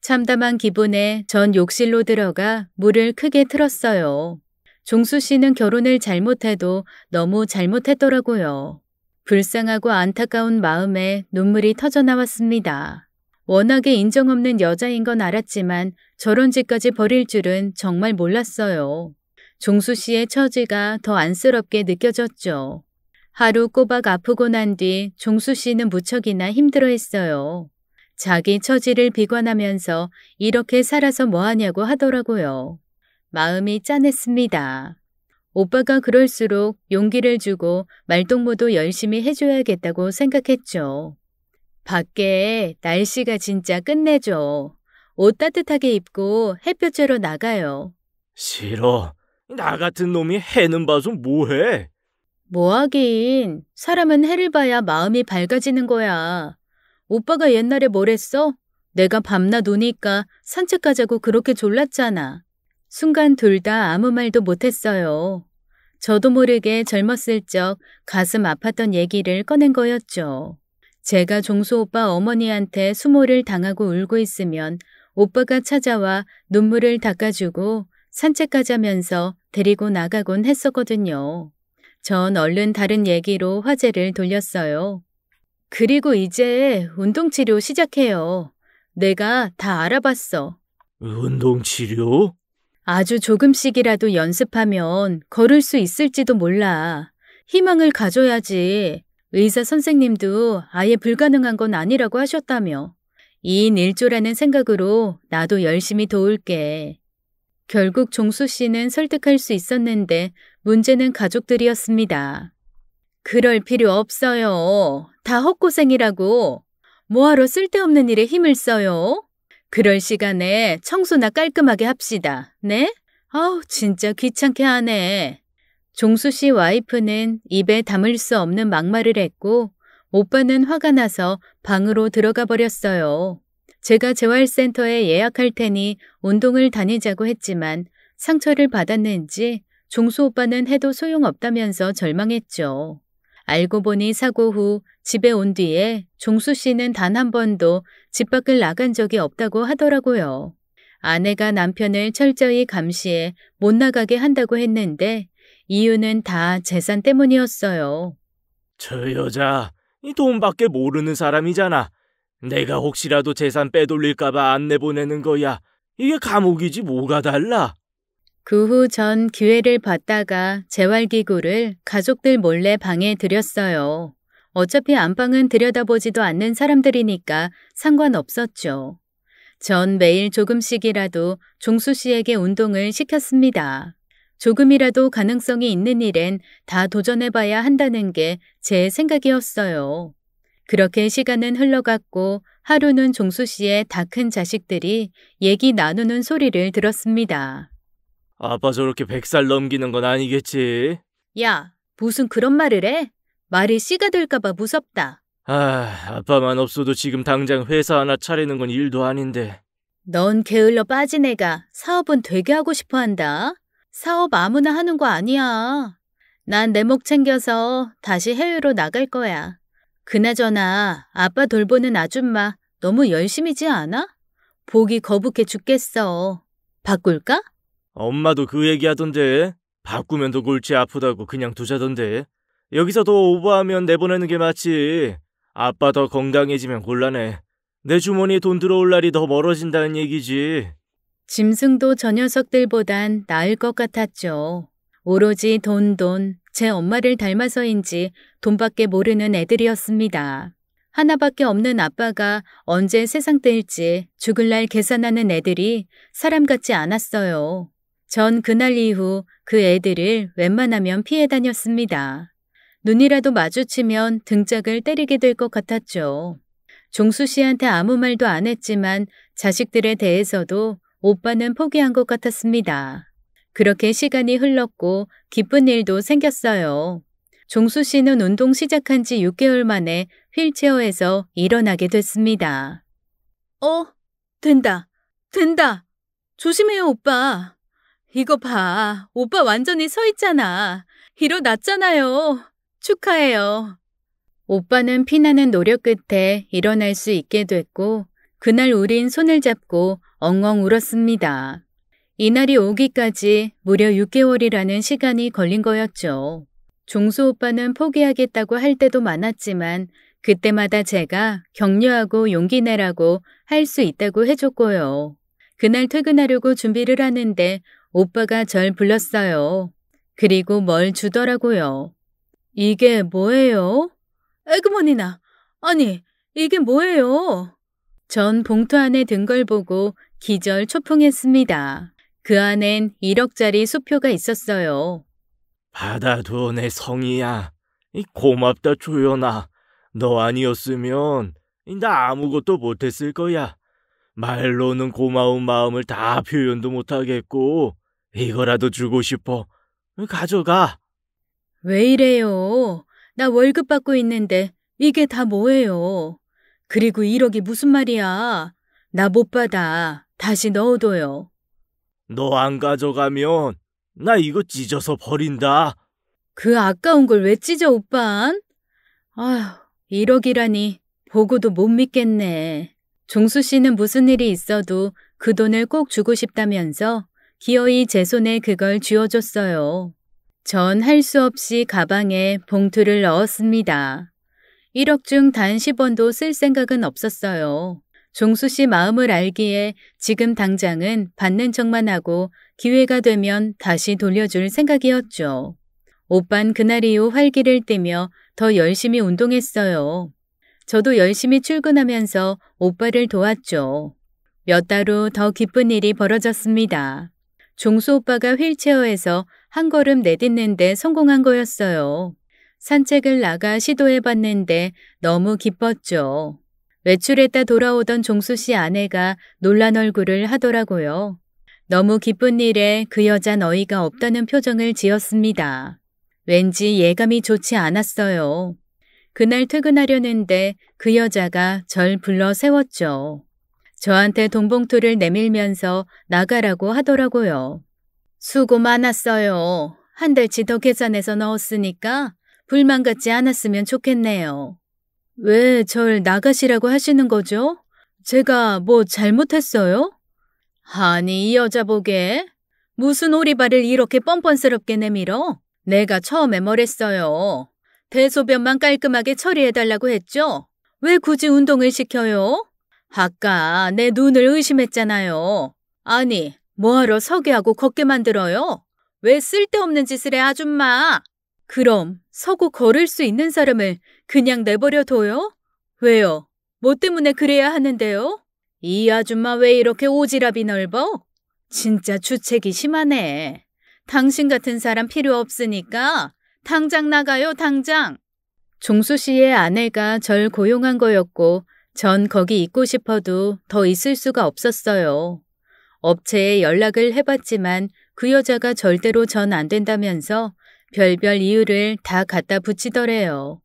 참담한 기분에 전 욕실로 들어가 물을 크게 틀었어요. 종수 씨는 결혼을 잘못해도 너무 잘못했더라고요. 불쌍하고 안타까운 마음에 눈물이 터져나왔습니다. 워낙에 인정 없는 여자인 건 알았지만 저런 짓까지 벌일 줄은 정말 몰랐어요. 종수 씨의 처지가 더 안쓰럽게 느껴졌죠. 하루 꼬박 아프고 난 뒤 종수 씨는 무척이나 힘들어했어요. 자기 처지를 비관하면서 이렇게 살아서 뭐하냐고 하더라고요. 마음이 짠했습니다. 오빠가 그럴수록 용기를 주고 말동무도 열심히 해줘야겠다고 생각했죠. 밖에 날씨가 진짜 끝내줘. 옷 따뜻하게 입고 햇볕 쬐러 나가요. 싫어. 나 같은 놈이 해는 봐서 뭐해? 뭐하긴. 사람은 해를 봐야 마음이 밝아지는 거야. 오빠가 옛날에 뭘 했어? 내가 밤낮 우니까 산책 가자고 그렇게 졸랐잖아. 순간 둘 다 아무 말도 못했어요. 저도 모르게 젊었을 적 가슴 아팠던 얘기를 꺼낸 거였죠. 제가 종수 오빠 어머니한테 수모를 당하고 울고 있으면 오빠가 찾아와 눈물을 닦아주고 산책 가자면서 데리고 나가곤 했었거든요. 전 얼른 다른 얘기로 화제를 돌렸어요. 그리고 이제 운동치료 시작해요. 내가 다 알아봤어. 운동치료? 아주 조금씩이라도 연습하면 걸을 수 있을지도 몰라. 희망을 가져야지. 의사 선생님도 아예 불가능한 건 아니라고 하셨다며. 2인 1조라는 생각으로 나도 열심히 도울게. 결국 종수 씨는 설득할 수 있었는데 문제는 가족들이었습니다. 그럴 필요 없어요. 다 헛고생이라고. 뭐하러 쓸데없는 일에 힘을 써요? 그럴 시간에 청소나 깔끔하게 합시다. 네? 아우 진짜 귀찮게 하네. 종수 씨 와이프는 입에 담을 수 없는 막말을 했고 오빠는 화가 나서 방으로 들어가 버렸어요. 제가 재활센터에 예약할 테니 운동을 다니자고 했지만 상처를 받았는지 종수 오빠는 해도 소용없다면서 절망했죠. 알고 보니 사고 후 집에 온 뒤에 종수 씨는 단 한 번도 집 밖을 나간 적이 없다고 하더라고요. 아내가 남편을 철저히 감시해 못 나가게 한다고 했는데 이유는 다 재산 때문이었어요. 저 여자, 이 돈밖에 모르는 사람이잖아. 내가 혹시라도 재산 빼돌릴까봐 안 내보내는 거야. 이게 감옥이지 뭐가 달라. 그 후 전 기회를 봤다가 재활기구를 가족들 몰래 방에 들였어요. 어차피 안방은 들여다보지도 않는 사람들이니까 상관없었죠. 전 매일 조금씩이라도 종수 씨에게 운동을 시켰습니다. 조금이라도 가능성이 있는 일엔 다 도전해봐야 한다는 게 제 생각이었어요. 그렇게 시간은 흘러갔고 하루는 종수 씨의 다 큰 자식들이 얘기 나누는 소리를 들었습니다. 아빠 저렇게 100살 넘기는 건 아니겠지? 야, 무슨 그런 말을 해? 말이 씨가 될까봐 무섭다. 아빠만 없어도 지금 당장 회사 하나 차리는 건 일도 아닌데. 넌 게을러 빠진 애가 사업은 되게 하고 싶어 한다. 사업 아무나 하는 거 아니야. 난 내 목 챙겨서 다시 해외로 나갈 거야. 그나저나 아빠 돌보는 아줌마 너무 열심이지 않아? 보기 거북해 죽겠어. 바꿀까? 엄마도 그 얘기하던데. 바꾸면 더 골치 아프다고 그냥 두자던데. 여기서 더 오버하면 내보내는 게 맞지. 아빠 더 건강해지면 곤란해. 내 주머니에 돈 들어올 날이 더 멀어진다는 얘기지. 짐승도 저 녀석들보단 나을 것 같았죠. 오로지 돈. 제 엄마를 닮아서인지 돈밖에 모르는 애들이었습니다. 하나밖에 없는 아빠가 언제 세상 뗄지 죽을 날 계산하는 애들이 사람 같지 않았어요. 전 그날 이후 그 애들을 웬만하면 피해 다녔습니다. 눈이라도 마주치면 등짝을 때리게 될 것 같았죠. 종수 씨한테 아무 말도 안 했지만 자식들에 대해서도 오빠는 포기한 것 같았습니다. 그렇게 시간이 흘렀고 기쁜 일도 생겼어요. 종수 씨는 운동 시작한 지 6개월 만에 휠체어에서 일어나게 됐습니다. 된다. 조심해요, 오빠. 이거 봐. 오빠 완전히 서 있잖아. 일어났잖아요. 축하해요. 오빠는 피나는 노력 끝에 일어날 수 있게 됐고 그날 우린 손을 잡고 엉엉 울었습니다. 이날이 오기까지 무려 6개월이라는 시간이 걸린 거였죠. 종수 오빠는 포기하겠다고 할 때도 많았지만 그때마다 제가 격려하고 용기 내라고 할 수 있다고 해줬고요. 그날 퇴근하려고 준비를 하는데 오빠가 절 불렀어요. 그리고 뭘 주더라고요. 이게 뭐예요? 에그머니나, 아니, 이게 뭐예요? 전 봉투 안에 든 걸 보고 기절 초풍했습니다. 그 안엔 1억짜리 수표가 있었어요. 받아도 내 성이야. 고맙다, 조연아. 너 아니었으면 나 아무것도 못했을 거야. 말로는 고마운 마음을 다 표현도 못하겠고 이거라도 주고 싶어. 가져가. 왜 이래요? 나 월급 받고 있는데 이게 다 뭐예요? 그리고 1억이 무슨 말이야? 나 못 받아. 다시 넣어둬요. 너 안 가져가면 나 이거 찢어서 버린다. 그 아까운 걸 왜 찢어, 오빤? 아휴, 1억이라니 보고도 못 믿겠네. 종수 씨는 무슨 일이 있어도 그 돈을 꼭 주고 싶다면서 기어이 제 손에 그걸 쥐어줬어요. 전 할 수 없이 가방에 봉투를 넣었습니다. 1억 중 단 10원도 쓸 생각은 없었어요. 종수 씨 마음을 알기에 지금 당장은 받는 척만 하고 기회가 되면 다시 돌려줄 생각이었죠. 오빤 그날 이후 활기를 띠며 더 열심히 운동했어요. 저도 열심히 출근하면서 오빠를 도왔죠. 몇 달 후 더 기쁜 일이 벌어졌습니다. 종수 오빠가 휠체어에서 한 걸음 내딛는데 성공한 거였어요. 산책을 나가 시도해봤는데 너무 기뻤죠. 외출했다 돌아오던 종수 씨 아내가 놀란 얼굴을 하더라고요. 너무 기쁜 일에 그 여잔 어이가 없다는 표정을 지었습니다. 왠지 예감이 좋지 않았어요. 그날 퇴근하려는데 그 여자가 절 불러 세웠죠. 저한테 돈봉투를 내밀면서 나가라고 하더라고요. 수고 많았어요. 한 달치 더 계산해서 넣었으니까 불만 갖지 않았으면 좋겠네요. 왜 절 나가시라고 하시는 거죠? 제가 뭐 잘못했어요? 아니, 이 여자 보게. 무슨 오리발을 이렇게 뻔뻔스럽게 내밀어? 내가 처음에 뭐랬어요? 대소변만 깔끔하게 처리해달라고 했죠? 왜 굳이 운동을 시켜요? 아까 내 눈을 의심했잖아요. 아니, 뭐하러 서게 하고 걷게 만들어요? 왜 쓸데없는 짓을 해, 아줌마? 그럼 서고 걸을 수 있는 사람을 그냥 내버려 둬요? 왜요? 뭐 때문에 그래야 하는데요? 이 아줌마 왜 이렇게 오지랖이 넓어? 진짜 주책이 심하네. 당신 같은 사람 필요 없으니까 당장 나가요, 당장. 종수 씨의 아내가 절 고용한 거였고 전 거기 있고 싶어도 더 있을 수가 없었어요. 업체에 연락을 해봤지만 그 여자가 절대로 전 안 된다면서 별별 이유를 다 갖다 붙이더래요.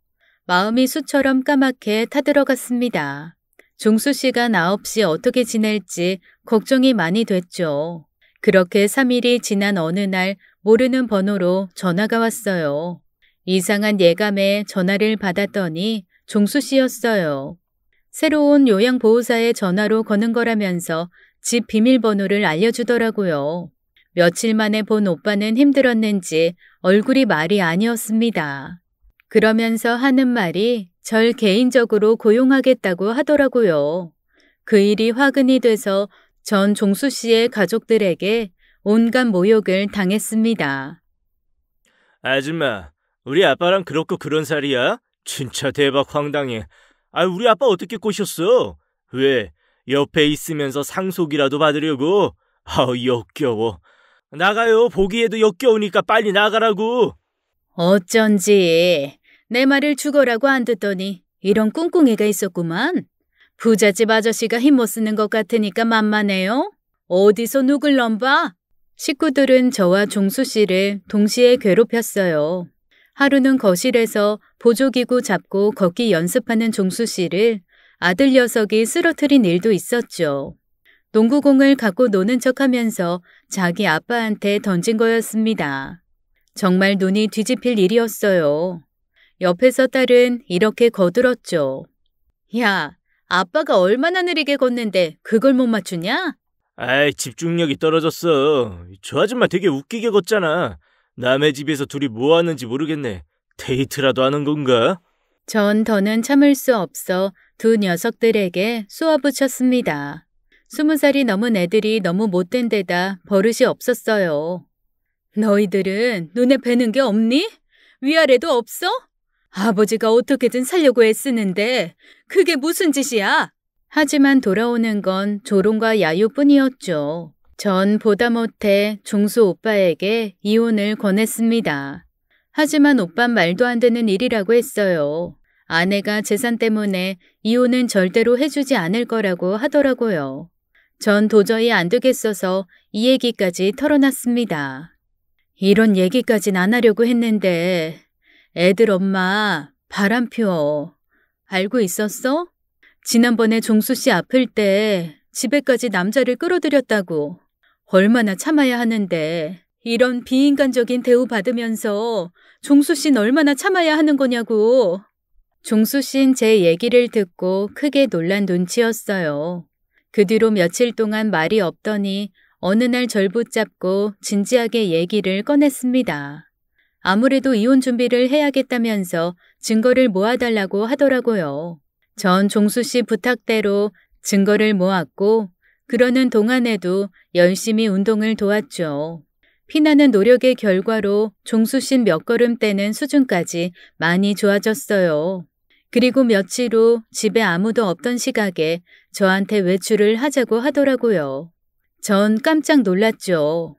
마음이 수처럼 까맣게 타들어갔습니다. 종수 씨가 나 없이 어떻게 지낼지 걱정이 많이 됐죠. 그렇게 3일이 지난 어느 날 모르는 번호로 전화가 왔어요. 이상한 예감에 전화를 받았더니 종수 씨였어요. 새로운 요양보호사의 전화로 거는 거라면서 집 비밀번호를 알려주더라고요. 며칠 만에 본 오빠는 힘들었는지 얼굴이 말이 아니었습니다. 그러면서 하는 말이 절 개인적으로 고용하겠다고 하더라고요. 그 일이 화근이 돼서 전 종수 씨의 가족들에게 온갖 모욕을 당했습니다. 아줌마, 우리 아빠랑 그렇고 그런 살이야? 진짜 대박 황당해. 우리 아빠 어떻게 꼬셨어? 왜? 옆에 있으면서 상속이라도 받으려고? 역겨워. 나가요. 보기에도 역겨우니까 빨리 나가라고. 어쩐지 내 말을 죽어라고 안 듣더니 이런 꿍꿍이가 있었구만. 부잣집 아저씨가 힘 못 쓰는 것 같으니까 만만해요. 어디서 누굴 넘봐? 식구들은 저와 종수 씨를 동시에 괴롭혔어요. 하루는 거실에서 보조기구 잡고 걷기 연습하는 종수 씨를 아들 녀석이 쓰러뜨린 일도 있었죠. 농구공을 갖고 노는 척하면서 자기 아빠한테 던진 거였습니다. 정말 눈이 뒤집힐 일이었어요. 옆에서 딸은 이렇게 거들었죠. 야, 아빠가 얼마나 느리게 걷는데 그걸 못 맞추냐? 아이, 집중력이 떨어졌어. 저 아줌마 되게 웃기게 걷잖아. 남의 집에서 둘이 뭐 하는지 모르겠네. 데이트라도 하는 건가? 전 더는 참을 수 없어 두 녀석들에게 쏘아붙였습니다. 20살이 넘은 애들이 너무 못된 데다 버릇이 없었어요. 너희들은 눈에 뵈는 게 없니? 위아래도 없어? 아버지가 어떻게든 살려고 애쓰는데 그게 무슨 짓이야? 하지만 돌아오는 건 조롱과 야유뿐이었죠. 전 보다 못해 종수 오빠에게 이혼을 권했습니다. 하지만 오빤 말도 안 되는 일이라고 했어요. 아내가 재산 때문에 이혼은 절대로 해주지 않을 거라고 하더라고요. 전 도저히 안 되겠어서 이 얘기까지 털어놨습니다. 이런 얘기까진 안 하려고 했는데 애들 엄마 바람 피워. 알고 있었어? 지난번에 종수 씨 아플 때 집에까지 남자를 끌어들였다고. 얼마나 참아야 하는데 이런 비인간적인 대우 받으면서 종수 씨는 얼마나 참아야 하는 거냐고. 종수 씨는 제 얘기를 듣고 크게 놀란 눈치였어요. 그 뒤로 며칠 동안 말이 없더니 어느 날 절 붙잡고 진지하게 얘기를 꺼냈습니다. 아무래도 이혼 준비를 해야겠다면서 증거를 모아달라고 하더라고요. 전 종수 씨 부탁대로 증거를 모았고 그러는 동안에도 열심히 운동을 도왔죠. 피나는 노력의 결과로 종수 씨 몇 걸음 떼는 수준까지 많이 좋아졌어요. 그리고 며칠 후 집에 아무도 없던 시각에 저한테 외출을 하자고 하더라고요. 전 깜짝 놀랐죠.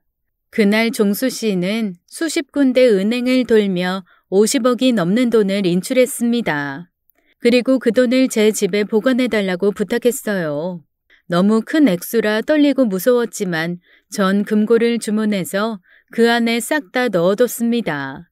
그날 종수 씨는 수십 군데 은행을 돌며 50억이 넘는 돈을 인출했습니다. 그리고 그 돈을 제 집에 보관해달라고 부탁했어요. 너무 큰 액수라 떨리고 무서웠지만 전 금고를 주문해서 그 안에 싹 다 넣어뒀습니다.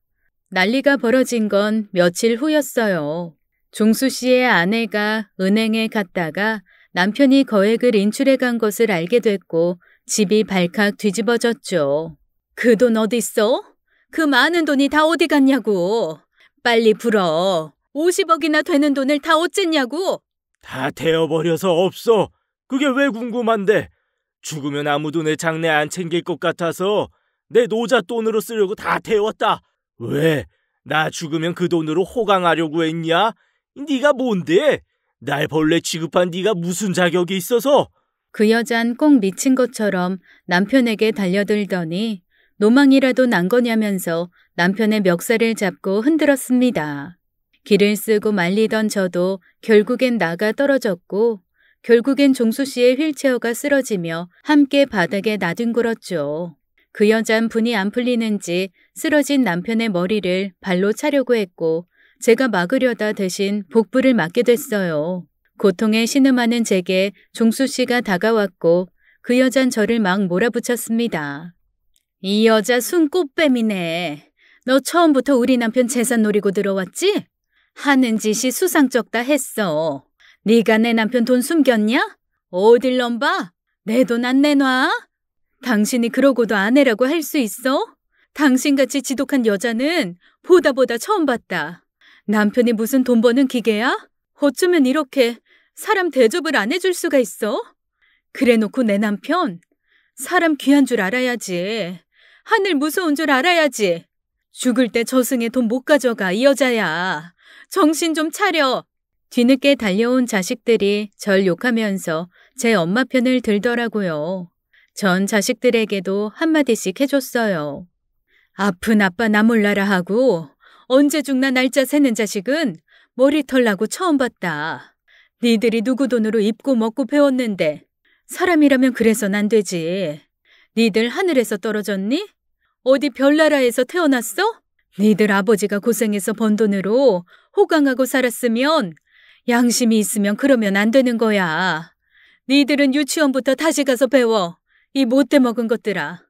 난리가 벌어진 건 며칠 후였어요. 종수 씨의 아내가 은행에 갔다가 남편이 거액을 인출해 간 것을 알게 됐고 집이 발칵 뒤집어졌죠. 그 돈 어딨어? 그 많은 돈이 다 어디 갔냐고. 빨리 불어. 50억이나 되는 돈을 다 어쨌냐고. 다 태워버려서 없어. 그게 왜 궁금한데. 죽으면 아무도 내 장례 안 챙길 것 같아서 내 노자 돈으로 쓰려고 다 태웠다. 왜? 나 죽으면 그 돈으로 호강하려고 했냐? 네가 뭔데? 날 벌레 취급한 네가 무슨 자격이 있어서? 그 여잔 꼭 미친 것처럼 남편에게 달려들더니 노망이라도 난 거냐면서 남편의 멱살을 잡고 흔들었습니다. 기를 쓰고 말리던 저도 결국엔 나가 떨어졌고 결국엔 종수 씨의 휠체어가 쓰러지며 함께 바닥에 나뒹굴었죠. 그 여잔 분이 안 풀리는지 쓰러진 남편의 머리를 발로 차려고 했고 제가 막으려다 대신 복부를 맞게 됐어요. 고통에 신음하는 제게 종수 씨가 다가왔고 그 여잔 저를 막 몰아붙였습니다. 이 여자 순꽃뱀이네. 너 처음부터 우리 남편 재산 노리고 들어왔지? 하는 짓이 수상쩍다 했어. 네가 내 남편 돈 숨겼냐? 어딜 넘봐? 내 돈 안 내놔? 당신이 그러고도 아내라고 할 수 있어? 당신같이 지독한 여자는 보다 처음 봤다. 남편이 무슨 돈 버는 기계야? 어쩌면 이렇게 사람 대접을 안 해줄 수가 있어? 그래놓고 내 남편 사람 귀한 줄 알아야지. 하늘 무서운 줄 알아야지. 죽을 때 저승에 돈 못 가져가 이 여자야. 정신 좀 차려. 뒤늦게 달려온 자식들이 절 욕하면서 제 엄마 편을 들더라고요. 전 자식들에게도 한마디씩 해줬어요. 아픈 아빠 나 몰라라 하고 언제 죽나 날짜 세는 자식은 머리털 나고 처음 봤다. 니들이 누구 돈으로 입고 먹고 배웠는데 사람이라면 그래선 안 되지. 니들 하늘에서 떨어졌니? 어디 별나라에서 태어났어? 니들 아버지가 고생해서 번 돈으로 호강하고 살았으면 양심이 있으면 그러면 안 되는 거야. 니들은 유치원부터 다시 가서 배워. 이 못돼 먹은 것들아.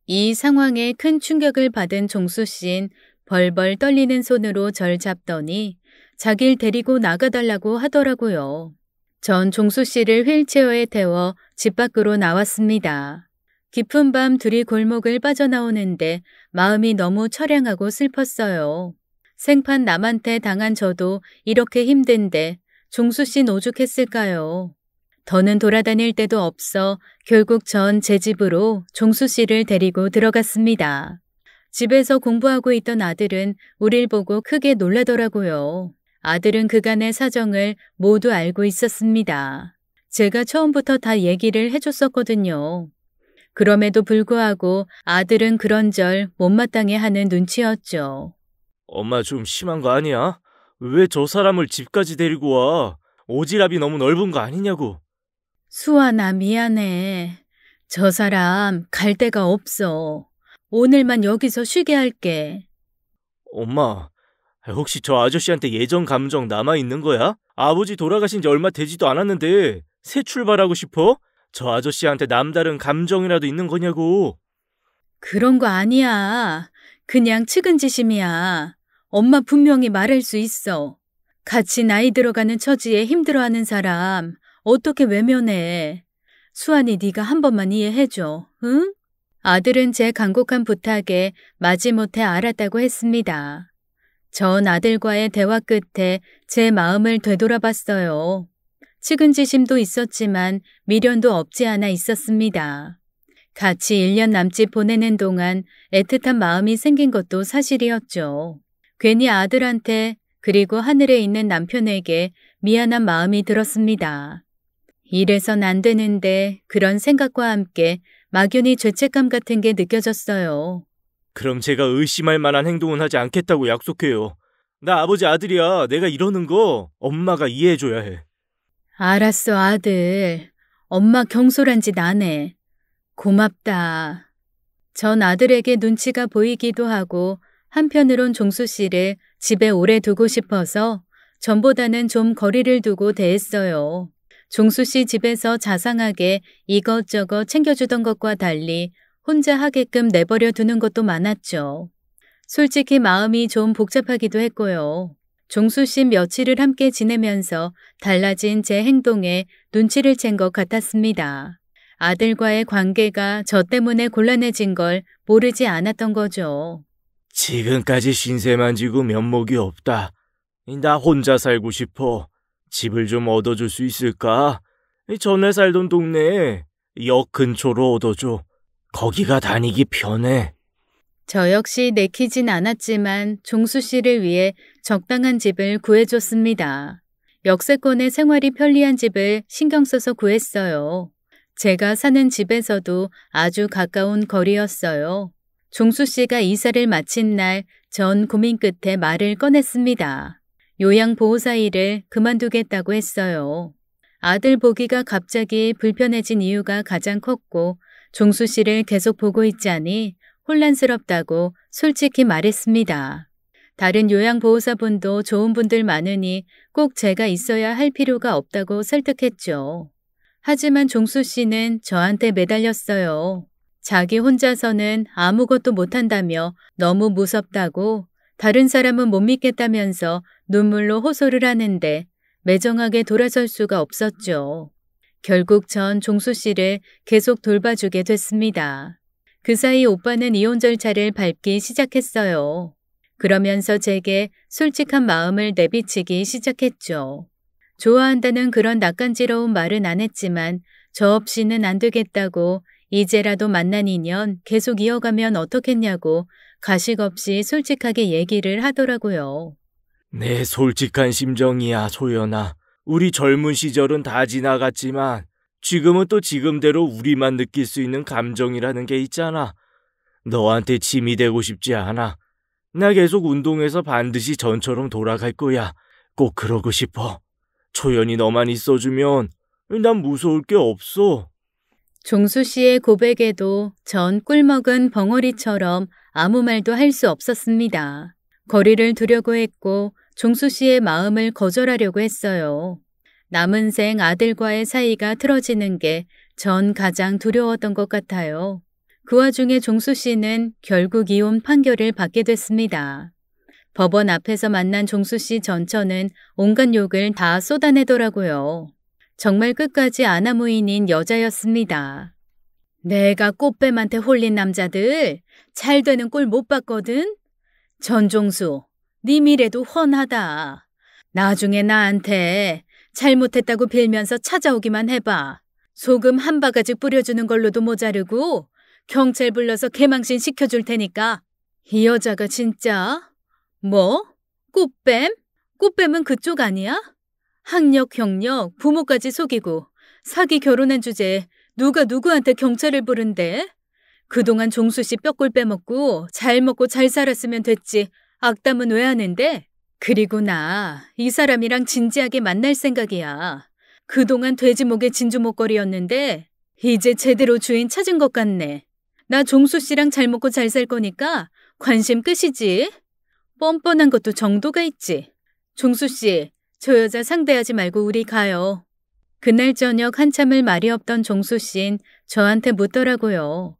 이 상황에 큰 충격을 받은 종수 씨는 벌벌 떨리는 손으로 절 잡더니 자길 데리고 나가달라고 하더라고요. 전 종수 씨를 휠체어에 태워 집 밖으로 나왔습니다. 깊은 밤 둘이 골목을 빠져나오는데 마음이 너무 처량하고 슬펐어요. 생판 남한테 당한 저도 이렇게 힘든데 종수 씨는 오죽했을까요? 더는 돌아다닐 데도 없어 결국 전 제 집으로 종수 씨를 데리고 들어갔습니다. 집에서 공부하고 있던 아들은 우릴 보고 크게 놀라더라고요. 아들은 그간의 사정을 모두 알고 있었습니다. 제가 처음부터 다 얘기를 해줬었거든요. 그럼에도 불구하고 아들은 그런절 못마땅해 하는 눈치였죠. 엄마 좀 심한 거 아니야? 왜 저 사람을 집까지 데리고 와? 오지랖이 너무 넓은 거 아니냐고. 수아나 미안해. 저 사람 갈 데가 없어. 오늘만 여기서 쉬게 할게. 엄마, 혹시 저 아저씨한테 예전 감정 남아있는 거야? 아버지 돌아가신 지 얼마 되지도 않았는데 새 출발하고 싶어? 저 아저씨한테 남다른 감정이라도 있는 거냐고. 그런 거 아니야. 그냥 측은지심이야. 엄마 분명히 말할 수 있어. 같이 나이 들어가는 처지에 힘들어하는 사람 어떻게 외면해. 수환이 네가 한 번만 이해해줘. 응? 아들은 제 간곡한 부탁에 마지못해 알았다고 했습니다. 전 아들과의 대화 끝에 제 마음을 되돌아봤어요. 측은지심도 있었지만 미련도 없지 않아 있었습니다. 같이 1년 남짓 보내는 동안 애틋한 마음이 생긴 것도 사실이었죠. 괜히 아들한테 그리고 하늘에 있는 남편에게 미안한 마음이 들었습니다. 이래선 안 되는데 그런 생각과 함께 막연히 죄책감 같은 게 느껴졌어요. 그럼 제가 의심할 만한 행동은 하지 않겠다고 약속해요. 나 아버지 아들이야. 내가 이러는 거 엄마가 이해해줘야 해. 알았어, 아들. 엄마 경솔한 짓 안 해. 고맙다. 전 아들에게 눈치가 보이기도 하고 한편으론 종수 씨를 집에 오래 두고 싶어서 전보다는 좀 거리를 두고 대했어요. 종수 씨 집에서 자상하게 이것저것 챙겨주던 것과 달리 혼자 하게끔 내버려 두는 것도 많았죠. 솔직히 마음이 좀 복잡하기도 했고요. 종수 씨 며칠을 함께 지내면서 달라진 제 행동에 눈치를 챈 것 같았습니다. 아들과의 관계가 저 때문에 곤란해진 걸 모르지 않았던 거죠. 지금까지 신세만 지고 면목이 없다. 나 혼자 살고 싶어. 집을 좀 얻어줄 수 있을까? 전에 살던 동네에 역 근처로 얻어줘. 거기가 다니기 편해. 저 역시 내키진 않았지만 종수 씨를 위해 적당한 집을 구해줬습니다. 역세권의 생활이 편리한 집을 신경 써서 구했어요. 제가 사는 집에서도 아주 가까운 거리였어요. 종수 씨가 이사를 마친 날 전 고민 끝에 말을 꺼냈습니다. 요양보호사 일을 그만두겠다고 했어요. 아들 보기가 갑자기 불편해진 이유가 가장 컸고 종수 씨를 계속 보고 있자니 혼란스럽다고 솔직히 말했습니다. 다른 요양보호사분도 좋은 분들 많으니 꼭 제가 있어야 할 필요가 없다고 설득했죠. 하지만 종수 씨는 저한테 매달렸어요. 자기 혼자서는 아무것도 못한다며 너무 무섭다고 다른 사람은 못 믿겠다면서 눈물로 호소를 하는데 매정하게 돌아설 수가 없었죠. 결국 전 종수 씨를 계속 돌봐주게 됐습니다. 그 사이 오빠는 이혼 절차를 밟기 시작했어요. 그러면서 제게 솔직한 마음을 내비치기 시작했죠. 좋아한다는 그런 낯간지러운 말은 안 했지만 저 없이는 안 되겠다고 이제라도 만난 인연 계속 이어가면 어떻겠냐고 가식 없이 솔직하게 얘기를 하더라고요. 내 솔직한 심정이야, 소연아. 우리 젊은 시절은 다 지나갔지만 지금은 또 지금대로 우리만 느낄 수 있는 감정이라는 게 있잖아. 너한테 짐이 되고 싶지 않아. 나 계속 운동해서 반드시 전처럼 돌아갈 거야. 꼭 그러고 싶어. 초연이 너만 있어주면 난 무서울 게 없어. 종수 씨의 고백에도 전 꿀먹은 벙어리처럼 아무 말도 할 수 없었습니다. 거리를 두려고 했고 종수 씨의 마음을 거절하려고 했어요. 남은 생 아들과의 사이가 틀어지는 게 전 가장 두려웠던 것 같아요. 그 와중에 종수 씨는 결국 이혼 판결을 받게 됐습니다. 법원 앞에서 만난 종수 씨 전처는 온갖 욕을 다 쏟아내더라고요. 정말 끝까지 아나무인인 여자였습니다. 내가 꽃뱀한테 홀린 남자들 잘 되는 꼴 못 봤거든? 전종수, 네 미래도 훤하다. 나중에 나한테 잘못했다고 빌면서 찾아오기만 해봐. 소금 한 바가지 뿌려주는 걸로도 모자르고 경찰 불러서 개망신 시켜줄 테니까. 이 여자가 진짜? 뭐? 꽃뱀? 꽃뱀은 그쪽 아니야? 학력, 경력, 부모까지 속이고 사기 결혼한 주제에 누가 누구한테 경찰을 부른대? 그동안 종수 씨 뼈골 빼먹고 잘 먹고 잘 살았으면 됐지. 악담은 왜 하는데? 그리고 나 이 사람이랑 진지하게 만날 생각이야. 그동안 돼지 목에 진주 목걸이였는데 이제 제대로 주인 찾은 것 같네. 나 종수 씨랑 잘 먹고 잘 살 거니까 관심 끝이지. 뻔뻔한 것도 정도가 있지. 종수 씨, 저 여자 상대하지 말고 우리 가요. 그날 저녁 한참을 말이 없던 종수 씨는 저한테 묻더라고요.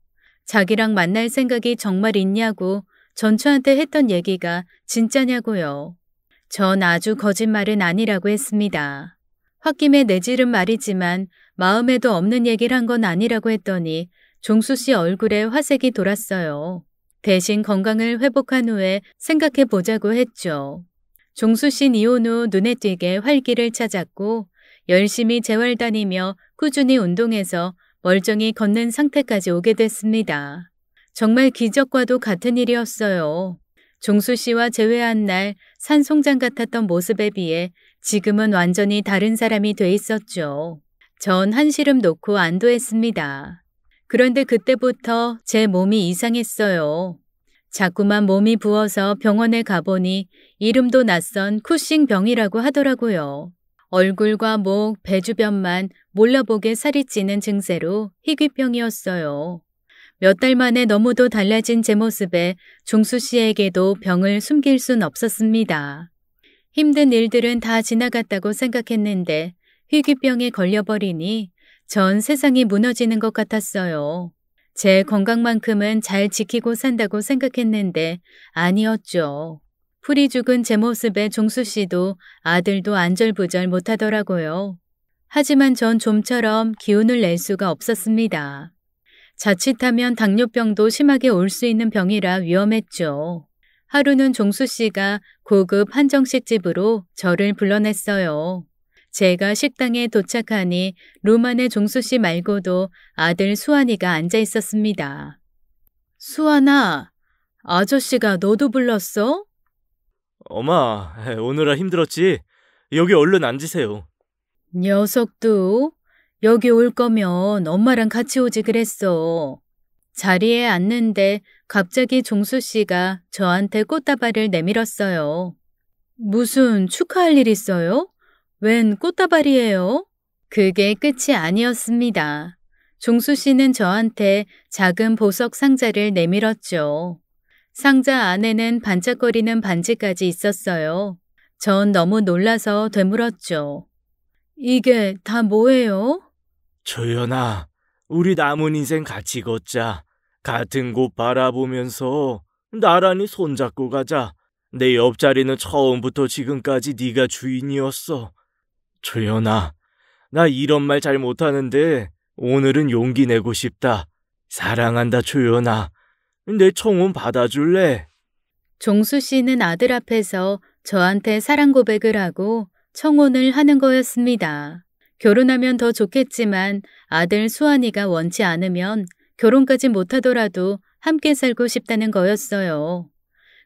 자기랑 만날 생각이 정말 있냐고 전처한테 했던 얘기가 진짜냐고요. 전 아주 거짓말은 아니라고 했습니다. 홧김에 내지른 말이지만 마음에도 없는 얘기를 한 건 아니라고 했더니 종수 씨 얼굴에 화색이 돌았어요. 대신 건강을 회복한 후에 생각해 보자고 했죠. 종수 씨는 이혼 후 눈에 띄게 활기를 찾았고 열심히 재활 다니며 꾸준히 운동해서 멀쩡히 걷는 상태까지 오게 됐습니다. 정말 기적과도 같은 일이었어요. 종수 씨와 재회한 날 산송장 같았던 모습에 비해 지금은 완전히 다른 사람이 돼 있었죠. 전 한시름 놓고 안도했습니다. 그런데 그때부터 제 몸이 이상했어요. 자꾸만 몸이 부어서 병원에 가보니 이름도 낯선 쿠싱병이라고 하더라고요. 얼굴과 목, 배 주변만 몰라보게 살이 찌는 증세로 희귀병이었어요. 몇 달 만에 너무도 달라진 제 모습에 종수 씨에게도 병을 숨길 순 없었습니다. 힘든 일들은 다 지나갔다고 생각했는데 희귀병에 걸려버리니 전 세상이 무너지는 것 같았어요. 제 건강만큼은 잘 지키고 산다고 생각했는데 아니었죠. 풀이 죽은 제 모습에 종수 씨도 아들도 안절부절 못하더라고요. 하지만 전 좀처럼 기운을 낼 수가 없었습니다. 자칫하면 당뇨병도 심하게 올 수 있는 병이라 위험했죠. 하루는 종수 씨가 고급 한정식 집으로 저를 불러냈어요. 제가 식당에 도착하니 룸 안에 종수 씨 말고도 아들 수환이가 앉아 있었습니다. 수환아, 아저씨가 너도 불렀어? 엄마, 오느라 힘들었지? 여기 얼른 앉으세요. 녀석도 여기 올 거면 엄마랑 같이 오지 그랬어. 자리에 앉는데 갑자기 종수 씨가 저한테 꽃다발을 내밀었어요. 무슨 축하할 일 있어요? 웬 꽃다발이에요? 그게 끝이 아니었습니다. 종수 씨는 저한테 작은 보석 상자를 내밀었죠. 상자 안에는 반짝거리는 반지까지 있었어요. 전 너무 놀라서 되물었죠. 이게 다 뭐예요? 조연아, 우리 남은 인생 같이 걷자. 같은 곳 바라보면서 나란히 손잡고 가자. 내 옆자리는 처음부터 지금까지 네가 주인이었어. 조연아, 나 이런 말 잘 못하는데 오늘은 용기 내고 싶다. 사랑한다, 조연아. 내 청혼 받아줄래? 종수 씨는 아들 앞에서 저한테 사랑 고백을 하고 청혼을 하는 거였습니다. 결혼하면 더 좋겠지만 아들 수환이가 원치 않으면 결혼까지 못하더라도 함께 살고 싶다는 거였어요.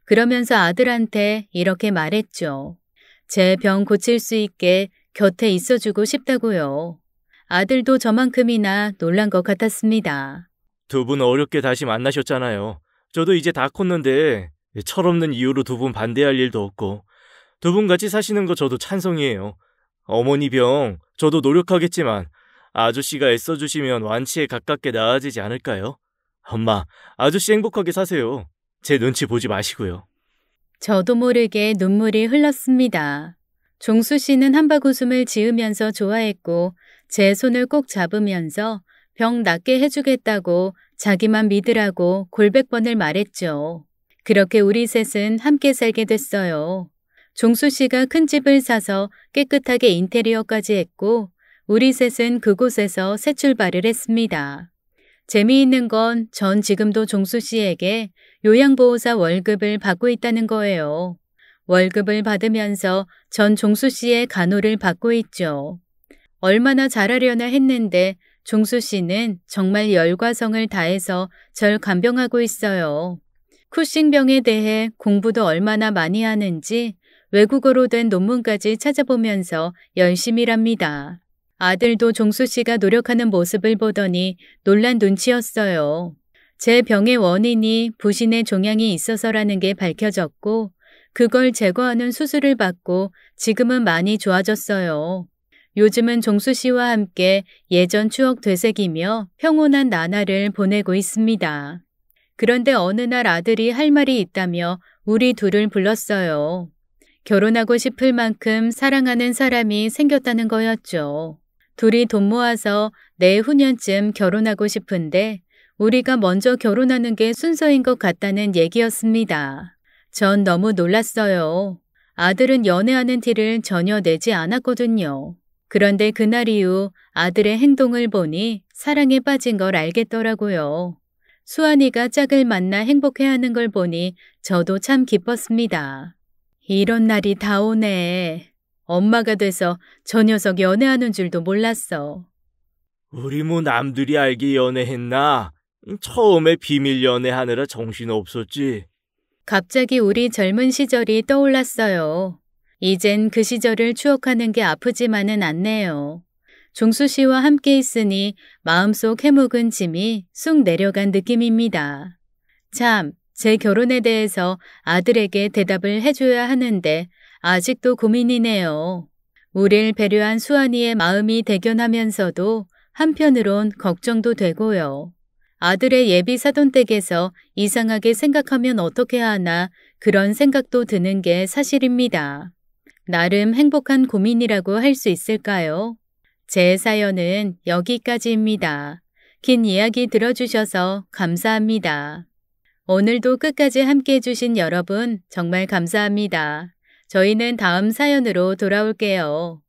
그러면서 아들한테 이렇게 말했죠. 제 병 고칠 수 있게 곁에 있어주고 싶다고요. 아들도 저만큼이나 놀란 것 같았습니다. 두 분 어렵게 다시 만나셨잖아요. 저도 이제 다 컸는데 철없는 이유로 두 분 반대할 일도 없고 두 분 같이 사시는 거 저도 찬성이에요. 어머니 병 저도 노력하겠지만 아저씨가 애써주시면 완치에 가깝게 나아지지 않을까요? 엄마, 아저씨 행복하게 사세요. 제 눈치 보지 마시고요. 저도 모르게 눈물이 흘렀습니다. 종수 씨는 한바구음을 지으면서 좋아했고 제 손을 꼭 잡으면서 병 낫게 해주겠다고 자기만 믿으라고 골백 번을 말했죠. 그렇게 우리 셋은 함께 살게 됐어요. 종수 씨가 큰 집을 사서 깨끗하게 인테리어까지 했고 우리 셋은 그곳에서 새 출발을 했습니다. 재미있는 건 전 지금도 종수 씨에게 요양보호사 월급을 받고 있다는 거예요. 월급을 받으면서 전 종수 씨의 간호를 받고 있죠. 얼마나 잘하려나 했는데 종수 씨는 정말 열과 성을 다해서 절 간병하고 있어요. 쿠싱병에 대해 공부도 얼마나 많이 하는지 외국어로 된 논문까지 찾아보면서 열심히 일합니다. 아들도 종수 씨가 노력하는 모습을 보더니 놀란 눈치였어요. 제 병의 원인이 부신의 종양이 있어서라는 게 밝혀졌고 그걸 제거하는 수술을 받고 지금은 많이 좋아졌어요. 요즘은 종수 씨와 함께 예전 추억 되새기며 평온한 나날을 보내고 있습니다. 그런데 어느 날 아들이 할 말이 있다며 우리 둘을 불렀어요. 결혼하고 싶을 만큼 사랑하는 사람이 생겼다는 거였죠. 둘이 돈 모아서 내후년쯤 결혼하고 싶은데 우리가 먼저 결혼하는 게 순서인 것 같다는 얘기였습니다. 전 너무 놀랐어요. 아들은 연애하는 티를 전혀 내지 않았거든요. 그런데 그날 이후 아들의 행동을 보니 사랑에 빠진 걸 알겠더라고요. 수환이가 짝을 만나 행복해하는 걸 보니 저도 참 기뻤습니다. 이런 날이 다 오네. 엄마가 돼서 저 녀석 연애하는 줄도 몰랐어. 우리 뭐 남들이 알게 연애했나? 처음에 비밀 연애하느라 정신없었지. 갑자기 우리 젊은 시절이 떠올랐어요. 이젠 그 시절을 추억하는 게 아프지만은 않네요. 종수 씨와 함께 있으니 마음속 해묵은 짐이 쑥 내려간 느낌입니다. 참, 제 결혼에 대해서 아들에게 대답을 해줘야 하는데 아직도 고민이네요. 우릴 배려한 수환이의 마음이 대견하면서도 한편으론 걱정도 되고요. 아들의 예비 사돈댁에서 이상하게 생각하면 어떻게 하나 그런 생각도 드는 게 사실입니다. 나름 행복한 고민이라고 할 수 있을까요? 제 사연은 여기까지입니다. 긴 이야기 들어주셔서 감사합니다. 오늘도 끝까지 함께 해주신 여러분 정말 감사합니다. 저희는 다음 사연으로 돌아올게요.